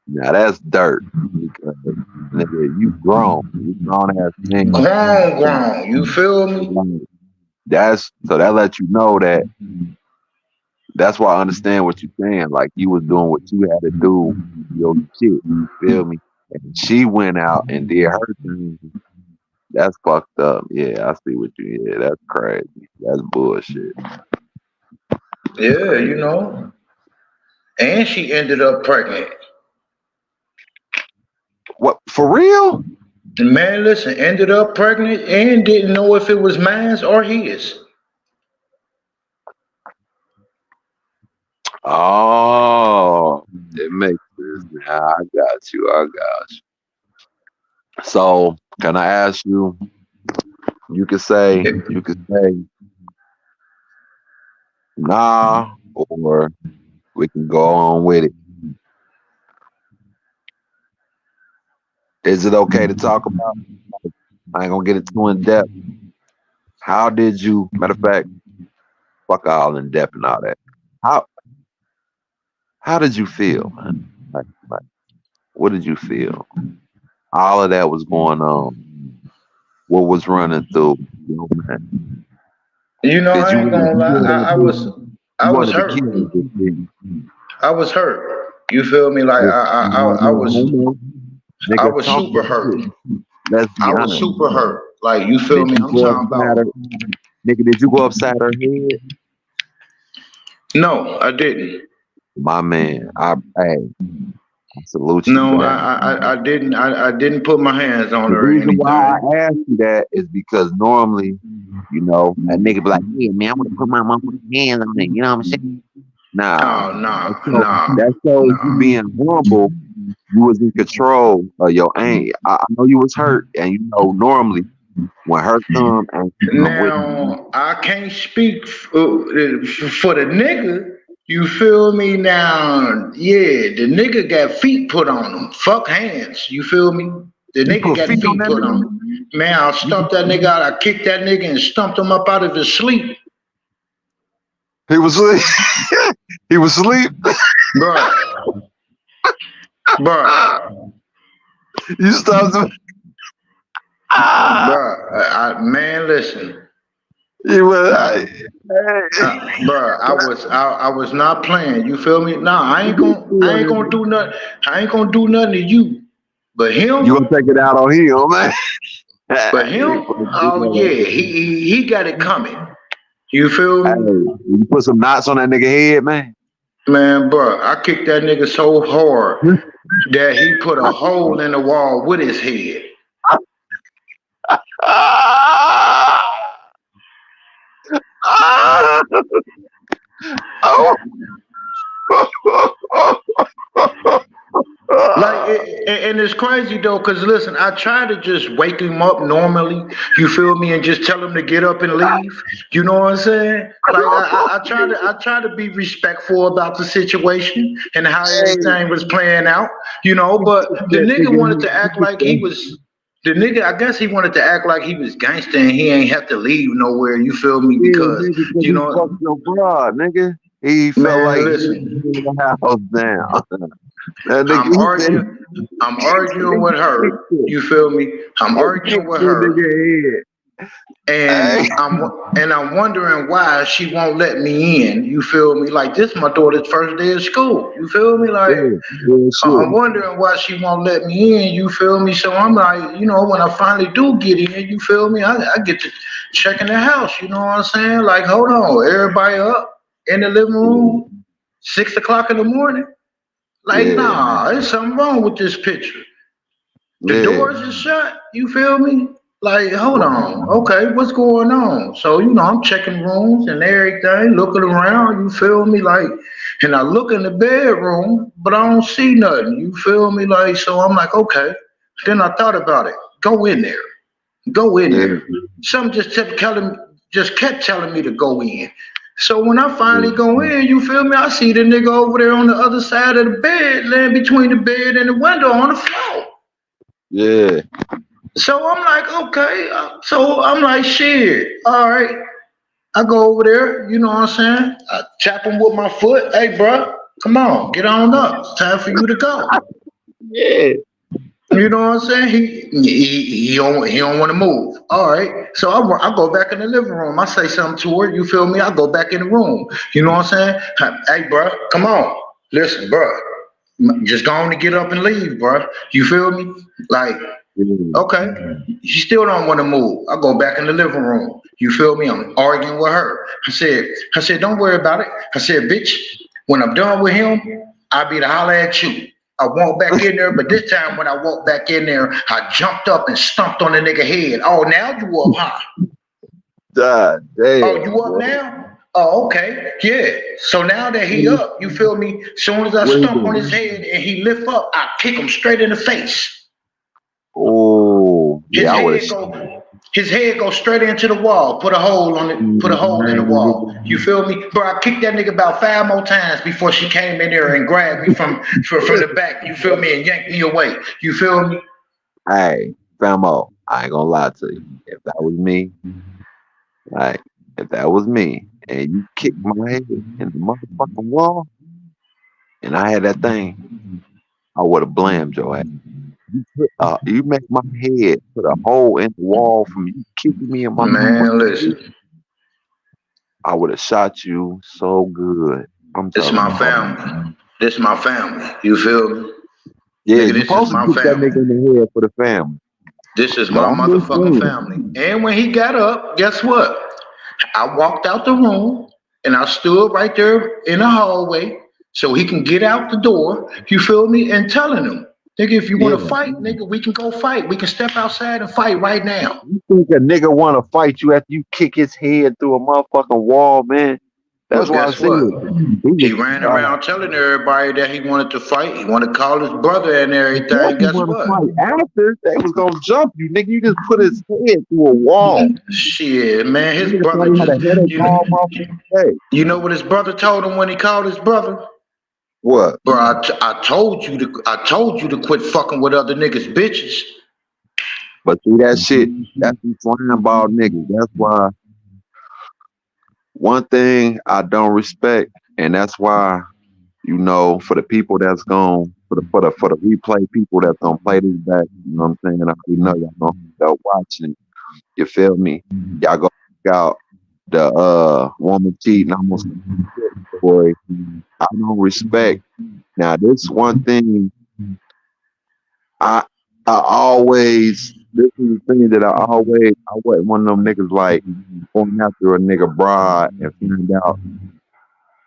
Now that's dirt. Because, nigga, you grown. You grown ass nigga. Grown. You feel me? So that lets you know that. That's why I understand what you're saying. Like, you was doing what you had to do, your shit. You feel me? And she went out and did her thing. That's fucked up. Yeah, I see what you. Yeah, that's crazy. That's bullshit. Yeah, you know. and she ended up pregnant. What, for real? And man, listen, ended up pregnant and didn't know if it was mine or his. Oh, it makes sense now. I got you. So, can I ask you? You could say nah, or we can go on with it. Is it okay to talk about? I ain't gonna get it too in depth. How did you? Matter of fact, fuck all in depth and all that. How did you feel, man? Like, what did you feel? All of that was going on. What was running through you, man? You know, Did I you ain't gonna lie. I was wanted to hurt. kill me, didn't you? I was hurt. You feel me? Like I was Nigga, talk super that hurt. shit. Let's be I was honest. super hurt. Like you feel Did me? you I'm go talking upside about. her? Nigga, did you go upside her head? No, I didn't. My man, I salute you for No, that. I didn't. I didn't put my hands on The her or reason why anything. I asked you that is because normally, you know, a nigga be like, yeah, man, I want to put my motherfucking hands on it. You know what I'm saying? Nah. Oh, nah, So nah, that shows you nah. being humble. You was in control of your aim. I know you was hurt, and you know normally when hurt come and you come with Now I can't speak for the nigga. You feel me now? Yeah, the nigga got feet put on him. Fuck hands. You feel me? The you nigga put got feet on feet that put on nigga. him. Man, I stumped that nigga out. I kicked that nigga and stumped him up out of his sleep. He was asleep. He was asleep. Bruh. Bruh. You stopped him. Bruh. Man, listen. He was. Bruh, I was not playing. You feel me? Nah, I ain't gonna do nothing. I ain't gonna do nothing to you. But him, You gonna take it out on him, man? but him, oh yeah, he got it coming. You feel Hey, me? you put some knots on that nigga head, man. Man, bruh, I kicked that nigga so hard that he put a hole in the wall with his head. Oh. Like, and it's crazy though, cause listen, I try to just wake him up normally. You feel me, and just tell him to get up and leave. You know what I'm saying? Like, I try to be respectful about the situation and how everything was playing out. You know, but the nigga wanted to act like he was. The nigga, I guess he wanted to act like he was gangster and he ain't have to leave nowhere. You feel me? Because you know, fucked your broad, nigga. He felt man, like listen. he the house down. That nigga, I'm arguing with her. You feel me? I'm arguing with her. And I'm wondering why she won't let me in. You feel me? Like this my daughter's first day of school. You feel me? Like I'm wondering why she won't let me in. You feel me? So I'm like, you know, when I finally do get in, you feel me? I get to check in the house. You know what I'm saying? Like, hold on, everybody up in the living room, 6 o'clock in the morning. Like, nah, there's something wrong with this picture. The doors are shut. You feel me? Like, hold on. Okay, what's going on? So, you know, I'm checking rooms and everything, looking around. You feel me? Like, and I look in the bedroom, but I don't see nothing. You feel me? Like, so I'm like, okay. Then I thought about it. Go in there. Go in there. Something just kept telling me to go in. So when I finally go in, you feel me? I see the nigga over there on the other side of the bed, laying between the bed and the window on the floor. Yeah. So I'm like, okay. So I'm like, shit. All right. I go over there. You know what I'm saying? I tap him with my foot. Hey, bro, come on, get on up. It's time for you to go. Yeah. You know what I'm saying? He don't want to move. All right. So I go back in the living room. I say something to her. You feel me? I go back in the room. You know what I'm saying? Hey, bro, come on. Listen, bro. Just go on and get up and leave, bro. You feel me? Like, okay. She still don't want to move. I go back in the living room. You feel me? I'm arguing with her. I said, don't worry about it. I said, bitch, When I'm done with him, I'll be to holler at you. I walk back in there, but this time when I walked back in there, I jumped up and stomped on the nigga head. Oh, now you up, huh? God damn. Oh, you up now? Oh, okay. Yeah. So now that he up, you feel me? Soon as I stomp on his head and he lift up, I kick him straight in the face. Oh, yeah, His head go straight into the wall. Put a hole on it. Put a hole in the wall. You feel me, bro? I kicked that nigga about 5 more times before she came in there and grabbed me from the back. You feel me, and yanked me away. You feel me? Hey, Famo, I ain't gonna lie to you. If that was me, like, if that was me, and you kicked my head in the motherfucking wall, and I had that thing, I would have blamed your ass. You make my head put a hole in the wall from you kicking me in my man. Listen, I would have shot you so good. This is my family. This is my family. You feel me? Yeah, nigga, you're this supposed is my to put family. that nigga in the head for the family. This is my motherfucking family. And when he got up, guess what? I walked out the room and I stood right there in the hallway so he can get out the door. You feel me? And telling him, nigga, if you want to fight, nigga, we can go fight. We can step outside and fight right now. You think a nigga want to fight you after you kick his head through a motherfucking wall, man? That's why I said he ran around telling everybody that he wanted to fight. He wanted to call his brother and everything. Guess what? Fight after they was gonna jump you, nigga. You just put his head through a wall. Shit, man, his brother. You know what his brother told him when he called his brother? What? Bro, I told you to quit fucking with other niggas' bitches. But see that shit, that's some flying ball niggas. That's why one thing I don't respect, and that's why, you know, for the people that's going for the replay people that's gonna play this back, you know what I'm saying? We know y'all gonna start watching. You feel me? Y'all go check out the woman cheating almost boy. I don't respect. Now this one thing I always, this is the thing that I wasn't one of them niggas like going after a nigga bride and find out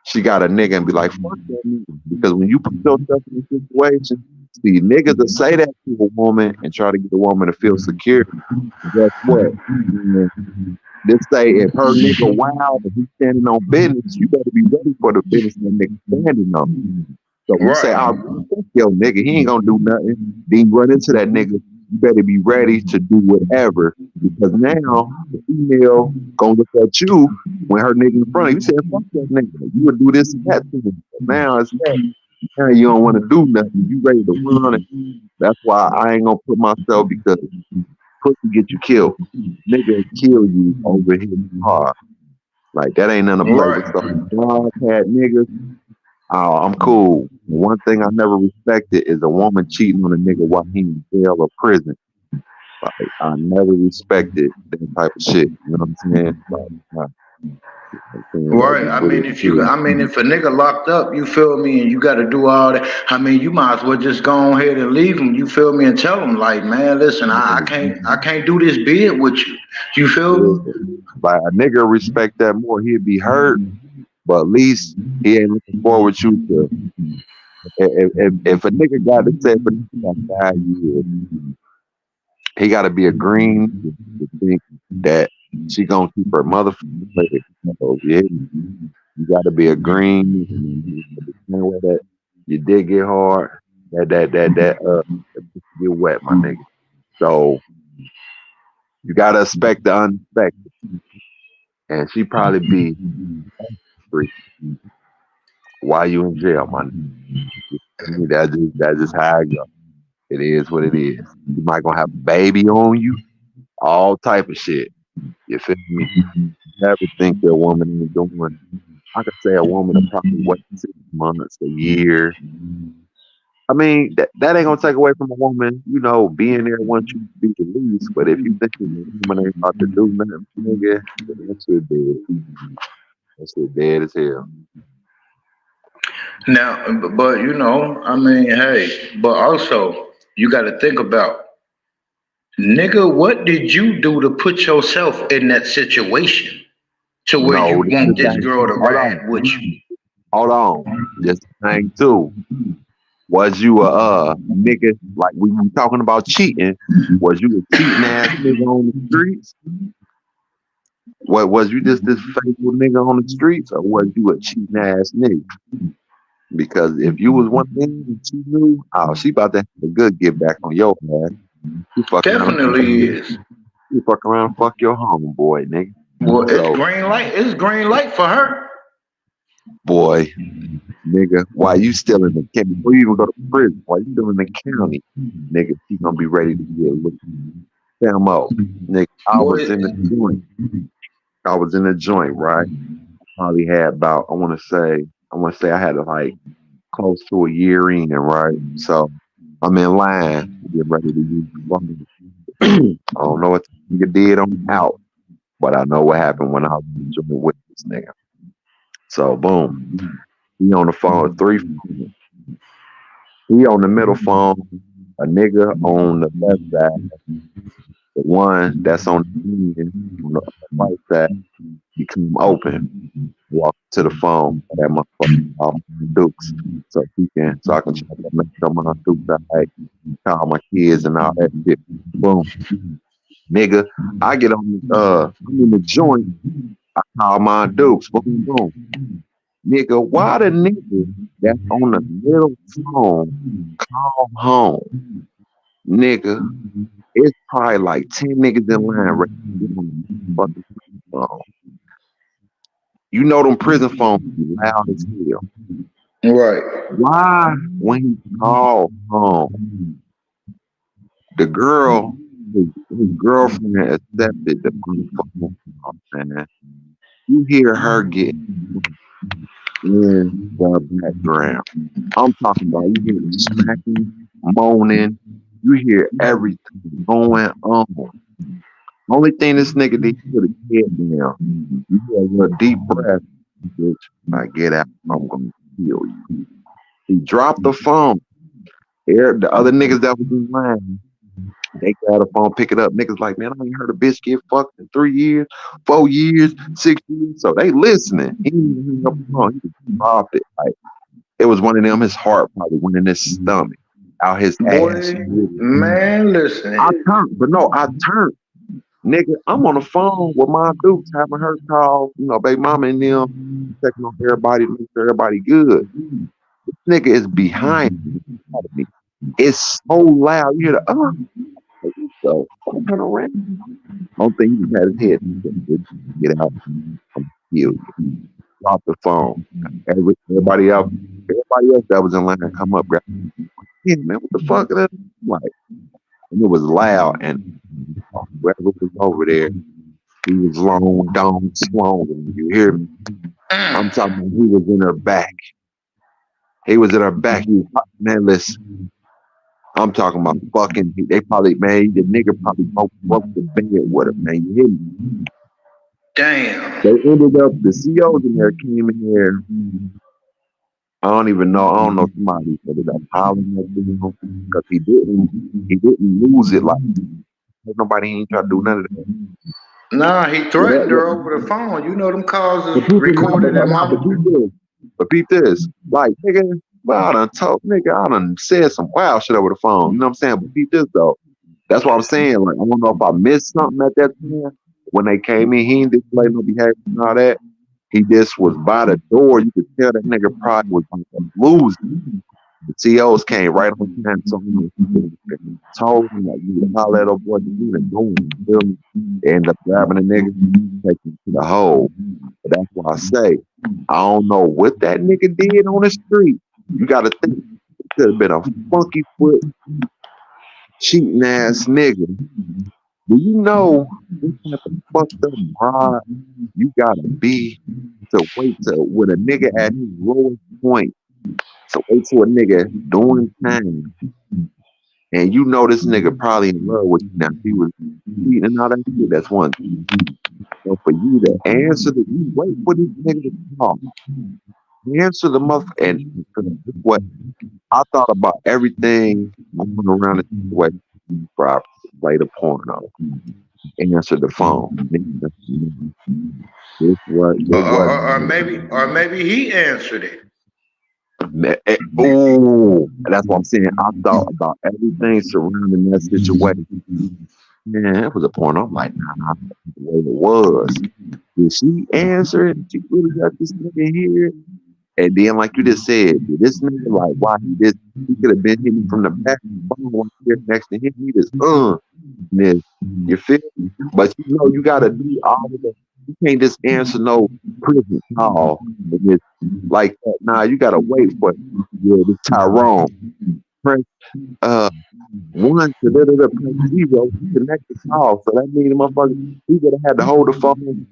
she got a nigga and be like, fuck that nigga. Because when you put yourself in a situation, see, niggas that say that to a woman and try to get the woman to feel secure, guess what? This say if her nigga wild and he's standing on business, you better be ready for the business that nigga standing on. So we say, oh, yo, nigga, he ain't gonna do nothing. Then you run into that nigga, you better be ready to do whatever. Because now the female gonna look at you when her nigga in front of you saying, fuck that nigga. You would do this and that to him. Now it's that. Now you don't want to do nothing. You ready to run it. That's why I ain't gonna put myself, because pussy get you killed. Nigga kill you over his car. Like that ain't none of play with stuff. Dog had niggas. Oh, I'm cool. One thing I never respected is a woman cheating on a nigga while he in jail or prison. Like, I never respected that type of shit. You know what I'm saying? Right. I mean, if a nigga locked up, you feel me, and you got to do all that. I mean, you might as well just go ahead and leave him. You feel me, and tell him like, man, listen, I can't do this bid with you. You feel me? Like a nigga respect that more. He'd be hurt, but at least he ain't looking forward you to. If a nigga got to say for 5 years, he got to be agreeing to think that she gonna keep her motherfucking place. So, yeah, you got to be agreeing the way that you did get hard. That get wet, my nigga. So you gotta expect the unexpected, and she probably be free while you in jail, my nigga. That's just how it go. It is what it is. You might gonna have a baby on you, all type of shit. You feel me? Never think that a woman ain't doing. I could say a woman will probably wait 6 months, a year. I mean, that ain't gonna take away from a woman, you know, being there once you be released. But if you think the woman ain't about to do nothing, nigga, that shit dead. That shit dead as hell. Now, but you know, I mean, hey, but also you got to think about, nigga, what did you do to put yourself in that situation to where you want this girl to ride with you? hold on. This thing too. Was you a nigga like we were talking about cheating? Was you a cheating ass nigga on the streets? What was you just this faithful nigga on the streets, or was you a cheating ass nigga? Because if you was one thing and she knew, oh, she about to have a good get back on your ass. You fuck around, Definitely is. you fuck around, fuck your homeboy, nigga. Well, it's So, green light. It's green light for her. boy, nigga, while you still in the county, before you even go to prison, while you still in the county, nigga, she gonna be ready to get looked. Sam out, nigga. I was in the joint. I was in the joint, right? Probably had about, I want to say I had like close to a year in, right? So I'm in line to get ready to use the phone. I don't know what the nigga did on the out, but I know what happened when I was in the joint with this nigga. So boom, he on the phone with three phones. He on the middle phone, a nigga on the left side, the one that's on the end, on the right side, he come open, walk to the phone, that motherfucker call my Dukes, so I can check and make sure my Dukes are right, call my kids and all that shit. Boom, nigga, I get on I'm in the joint, I call my Dukes, boom, boom. Nigga, why the nigga that's on the middle phone call home? Nigga, it's probably like 10 niggas in line ready to get on the fucking phone. You know them prison phones be loud as hell. Right. Why, when he called home, the girl, his girlfriend accepted the phone call, man. You hear her get in the background. I'm talking about you hear the smacking, moaning, you hear everything going on. Only thing this nigga did put his head down. You hear a little deep breath, bitch. When I get out, I'm gonna kill you. He dropped the phone. Here, the other niggas that was in line, they grab the phone, pick it up. Niggas like, man, I ain't heard a bitch get fucked in 3 years, 4 years, 6 years. So they listening. He didn't even hang up the phone. He just dropped it. Like it was one of them. His heart probably went in his stomach, out his ass. Boy, man, listen. I turned, but no, I turned. Nigga, I'm on the phone with my Dukes having her call, baby mama and them, checking on everybody to make sure everybody good. This nigga is behind me. It's so loud. You hear so I'm turn around. I don't think he just had his head. Get out. I'm killed. Drop the phone. Everybody else that was in line come up, grab. Yeah, man, what the fuck? Like, and it was loud, and whoever was over there, he was long, down, slow. You hear me? I'm talking about he was in her back. He was in her back. He was, man, listen. I'm talking about fucking. They probably, man, the nigga probably broke the bed with her, man. You hear me? Damn. They ended up, the COs in there came in here. I don't know somebody ended up hollering at him because he didn't lose it like nobody ain't try to do none of that. Nah, he threatened her over the phone. You know them calls is recorded and monitored. But peep this. Like, nigga, well, I done said some wild shit over the phone. You know what I'm saying? But peep this though. That's what I'm saying. Like, I don't know if I missed something at that time. When they came in, he didn't display no behavior and all that. He just was by the door. You could tell that nigga probably was losing. The COs came right on time, so told him like you can holler at a boy, you even doing it. They ended up grabbing the nigga, taking him to the hole. But that's why I say I don't know what that nigga did on the street. You gotta think it could have been a funky foot cheating ass nigga. Do you know what type of fucked up bride you gotta be to wait to when a nigga at his lowest point? So wait till a nigga doing time, and you know this nigga probably in love with you now. He was cheating and all that shit. That's one thing. So for you to answer you wait for this nigga to talk. Answer the mother, and what I thought about everything going around the situation before I play the porno. answer the phone. This Or maybe he answered it. Oh, that's what I'm saying. I thought about everything surrounding that situation. Man, it was a point. I'm like, nah, the way it was. Did she answer it? She really got this nigga here? And then, like you just said, this nigga, like, why he could have been hitting from the back of the phone one here next to him. He just, this, you feel me? But you know, you gotta do all of that. You can't just answer no prison call and just like that. Nah, you gotta wait for it. Yeah, this Tyrone. Press 1 to press 0 to connect the call. So that means the motherfucker, he would have had to hold the phone and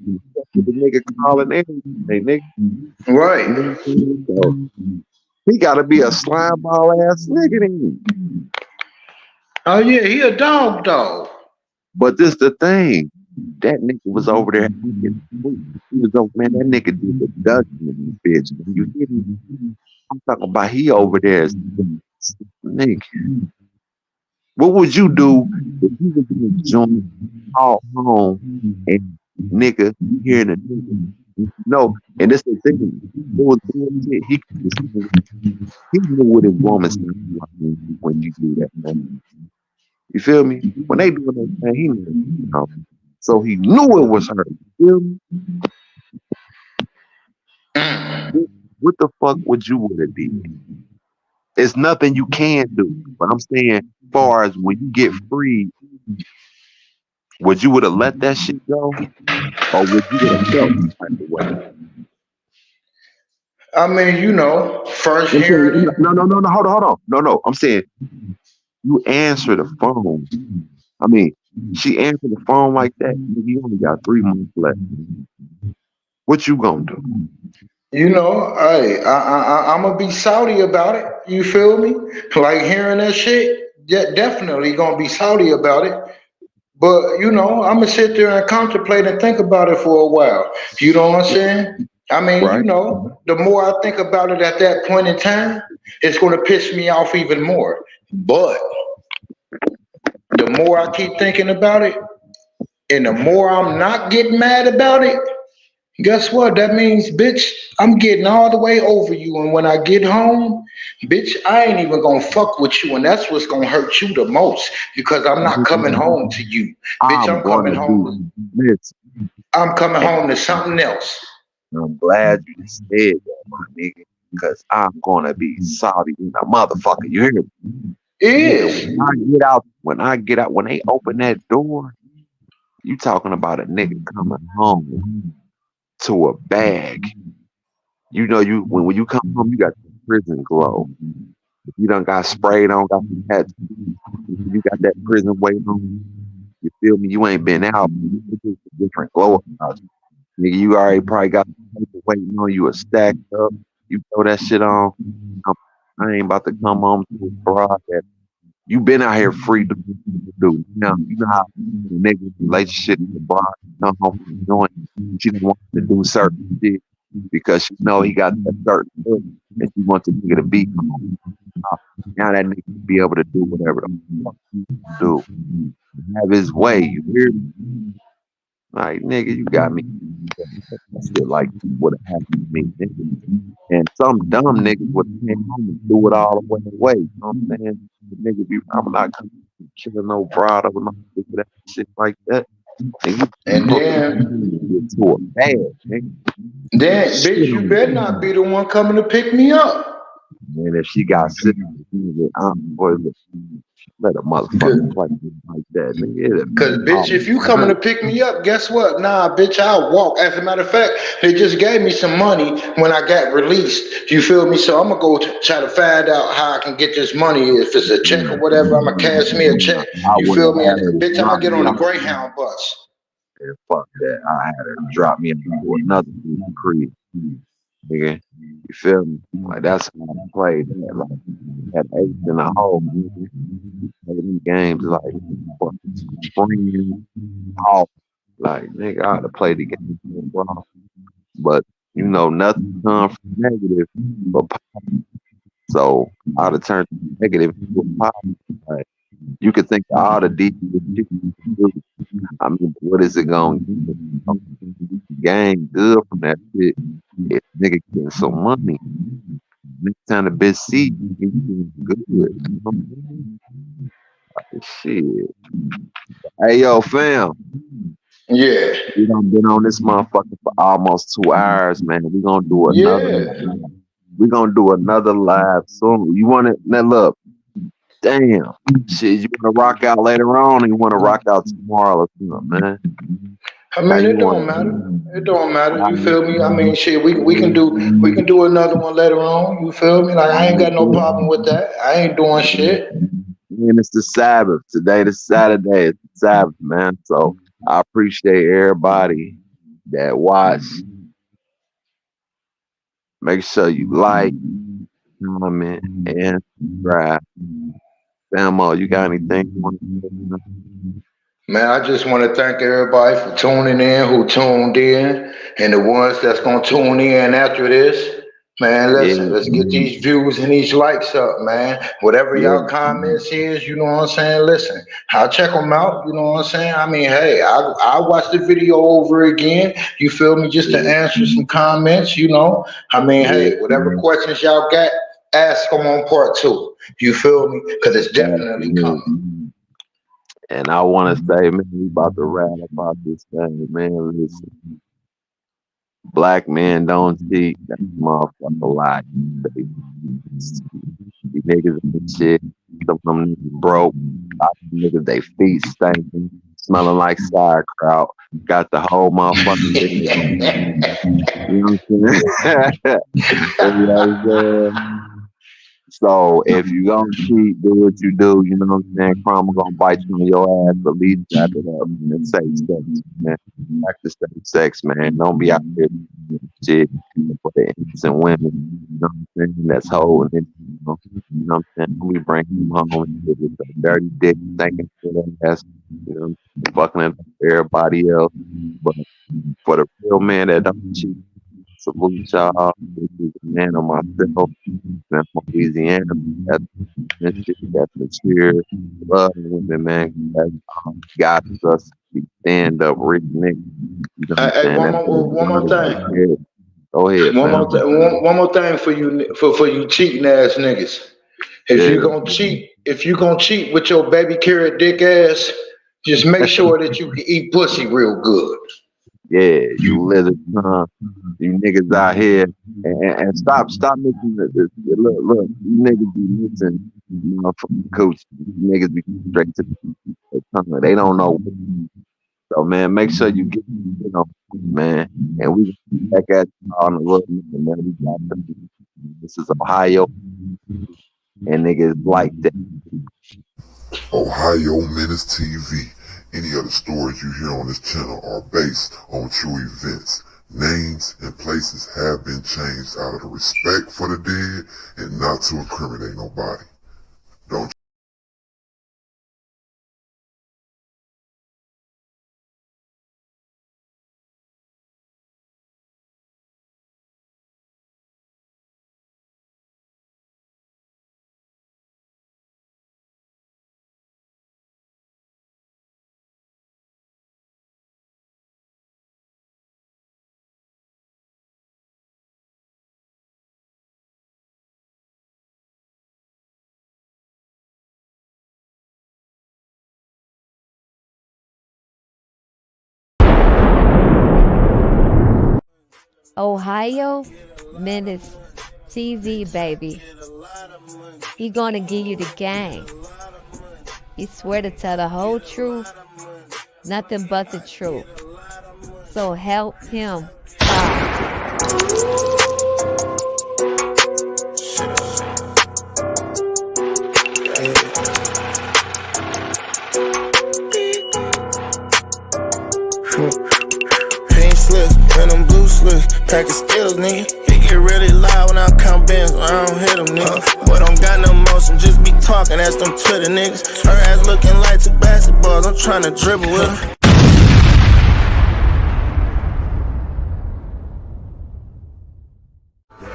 the nigga calling everything, nigga. Right. So he gotta be a slime ball ass nigga then. Oh yeah, he a dog. But this the thing. That nigga was over there. He was over, man. That nigga did the Dutchman in this bitch. You hear me? I'm talking about he over there. Nigga. What would you do if you was in a joint all home and nigga hearing a nigga? No, and this the thing. It was bullshit. He knew what his woman said when you do that, man. You feel me? When they doing that, man, he knew, you know. So he knew it was her. You feel me? What the fuck would you would have did? It's nothing you can do. But I'm saying, as far as when you get free, would you would have let that shit go? Or would you would have felt some type of way? I mean, you know, first hearing it. No, hold on. No. I'm saying you answer the phone. I mean, she answered the phone like that. You only got 3 months left. What you gonna do? You know, I'm gonna be salty about it. You feel me? Like hearing that shit, definitely gonna be salty about it. But you know, I'm gonna sit there and contemplate and think about it for a while. You know what I'm saying? I mean, Right. you know, the more I think about it at that point in time, it's gonna piss me off even more. But the more I keep thinking about it, and the more I'm not getting mad about it, guess what? That means, bitch, I'm getting all the way over you. And when I get home, bitch, I ain't even gonna fuck with you. And that's what's gonna hurt you the most because I'm not coming home to you. Bitch, I'm coming home. I'm coming home to something else. I'm glad you said that, my nigga, because I'm gonna be salty in a motherfucker. You hear me? Is. When they open that door, you talking about a nigga coming home to a bag. You know, when you come home, you got the prison glow. You done got sprayed on, got some hats. You got that prison weight on. You feel me? You ain't been out. It's just a different glow about you. Nigga, you already probably got the paper waiting on you, a stacked up. You throw that shit on. I ain't about to come home to a broad that you been out here free to do. You know how niggas relationship with the broad come home from the joint. She didn't want to do certain shit because she know he got that certain thing and she wants the nigga to be home. Now that nigga be able to do whatever the fuck he do. Have his way, you hear me? Like, nigga, you got me. I feel like would have happened to me, nigga. And some dumb niggas would have came home and threw it all away. You know what I'm saying? The nigga I'm not killing no broad or no shit like that. And then get to a bad, nigga. Then, bitch, you better not be the one coming to pick me up. And if she got sick, boy, let a motherfucker play like that, nigga. Because, bitch, if you coming to pick me up, guess what? Nah, bitch, I'll walk. As a matter of fact, they just gave me some money when I got released. You feel me? So I'm going to go try to find out how I can get this money. If it's a check or whatever, I'm going to cash me a check. You feel me? Bitch, I'm going to get on a Greyhound bus. Yeah, fuck that. I had her drop me into another creed. Nigga, you feel me? Like that's how I played. Like had ace in the hole. Playing games like spring off. Like nigga, I had to play the game, bro. But you know, nothing comes from negative but positive. So I'd have turned negative into a positive. Like, You could think all the deep. I mean, what is it going to gain good from that shit? If nigga getting some money, next time the bitch see you, he doing good. You know what I mean? Shit. Hey yo, fam. Yeah. We done been on this motherfucker for almost 2 hours, man. We gonna do another. Yeah. We gonna do another live soon. You want it? Now look, damn, shit. You wanna rock out later on, or you wanna rock out tomorrow or something, man? I mean, it don't matter. It don't matter. You feel me? I mean, shit. We can do another one later on. You feel me? Like I ain't got no problem with that. I ain't doing shit. And it's the Sabbath. Today the Saturday. It's the Sabbath, man. So I appreciate everybody that watch. Make sure you like, comment, and subscribe. Famo, you got anything you want to say? Man, I just want to thank everybody for tuning in, who tuned in, and the ones that's gonna tune in after this. Man, listen, let's get these views and these likes up, man. Whatever y'all comments is, you know what I'm saying? Listen, I'll check them out, you know what I'm saying? I mean, hey, I'll watch the video over again, you feel me, just to answer some comments, you know? I mean, hey, whatever questions y'all got, ask them on part 2, you feel me? Because it's definitely coming. And I want to say, man, we about to rap about this thing, man. Listen. Black men don't cheat. That's a motherfucker lie. These niggas and shit. Some of them niggas broke. A lot of niggas, they feet stinking, smelling like sauerkraut. Got the whole motherfucking thing. You know what I'm saying? So if you gonna cheat, do what you do. You know what I'm saying? Karma gonna bite you on your ass, but leave that up and safe sex, man. Practice safe sex, man. Don't be out here shit for the innocent women. You know what I'm saying? That's whole and you know what I'm saying? Don't be bringing them home and with a dirty dick, thinking for that ass. You know, fucking up everybody else. But for the real man that don't cheat. Salute y'all. This is a man on myself. I'm from Louisiana. That's mature. Love women, man. That's God is us. We stand up, rich niggas. You know Hey, one more thing. Go ahead. One more thing for you, for you cheating ass niggas. If you gonna cheat with your baby carrot dick ass, just make sure that you can eat pussy real good. Yeah, you lizard, you niggas out here, and stop mixing this. Look, you niggas be mixing, from coach. Niggas be straight to the tongue. They don't know. So man, make sure you get, man. And we back at y'all in a little minute, man. We got this is Ohio, and niggas like that. Ohio Menace TV. Any other stories you hear on this channel are based on true events. Names and places have been changed out of the respect for the dead and not to incriminate nobody. Don't Ohio Menace TV, baby. He gonna give you the gang. He swear to tell the whole truth, nothing but the truth. So help him Pink slips and them blue slips, pack of skills, nigga. It get really loud when I count bands, I don't hit them, nigga. Boy, don't got no motion, just be talking, that's them Twitter niggas. Her ass looking like 2 basketballs, I'm trying to dribble with her.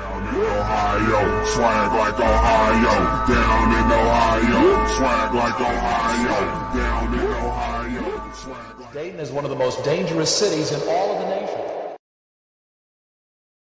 down in Ohio, swag like Ohio, down in Ohio, swag like Ohio, down in Ohio, swag like Dayton is one of the most dangerous cities in all of the nation.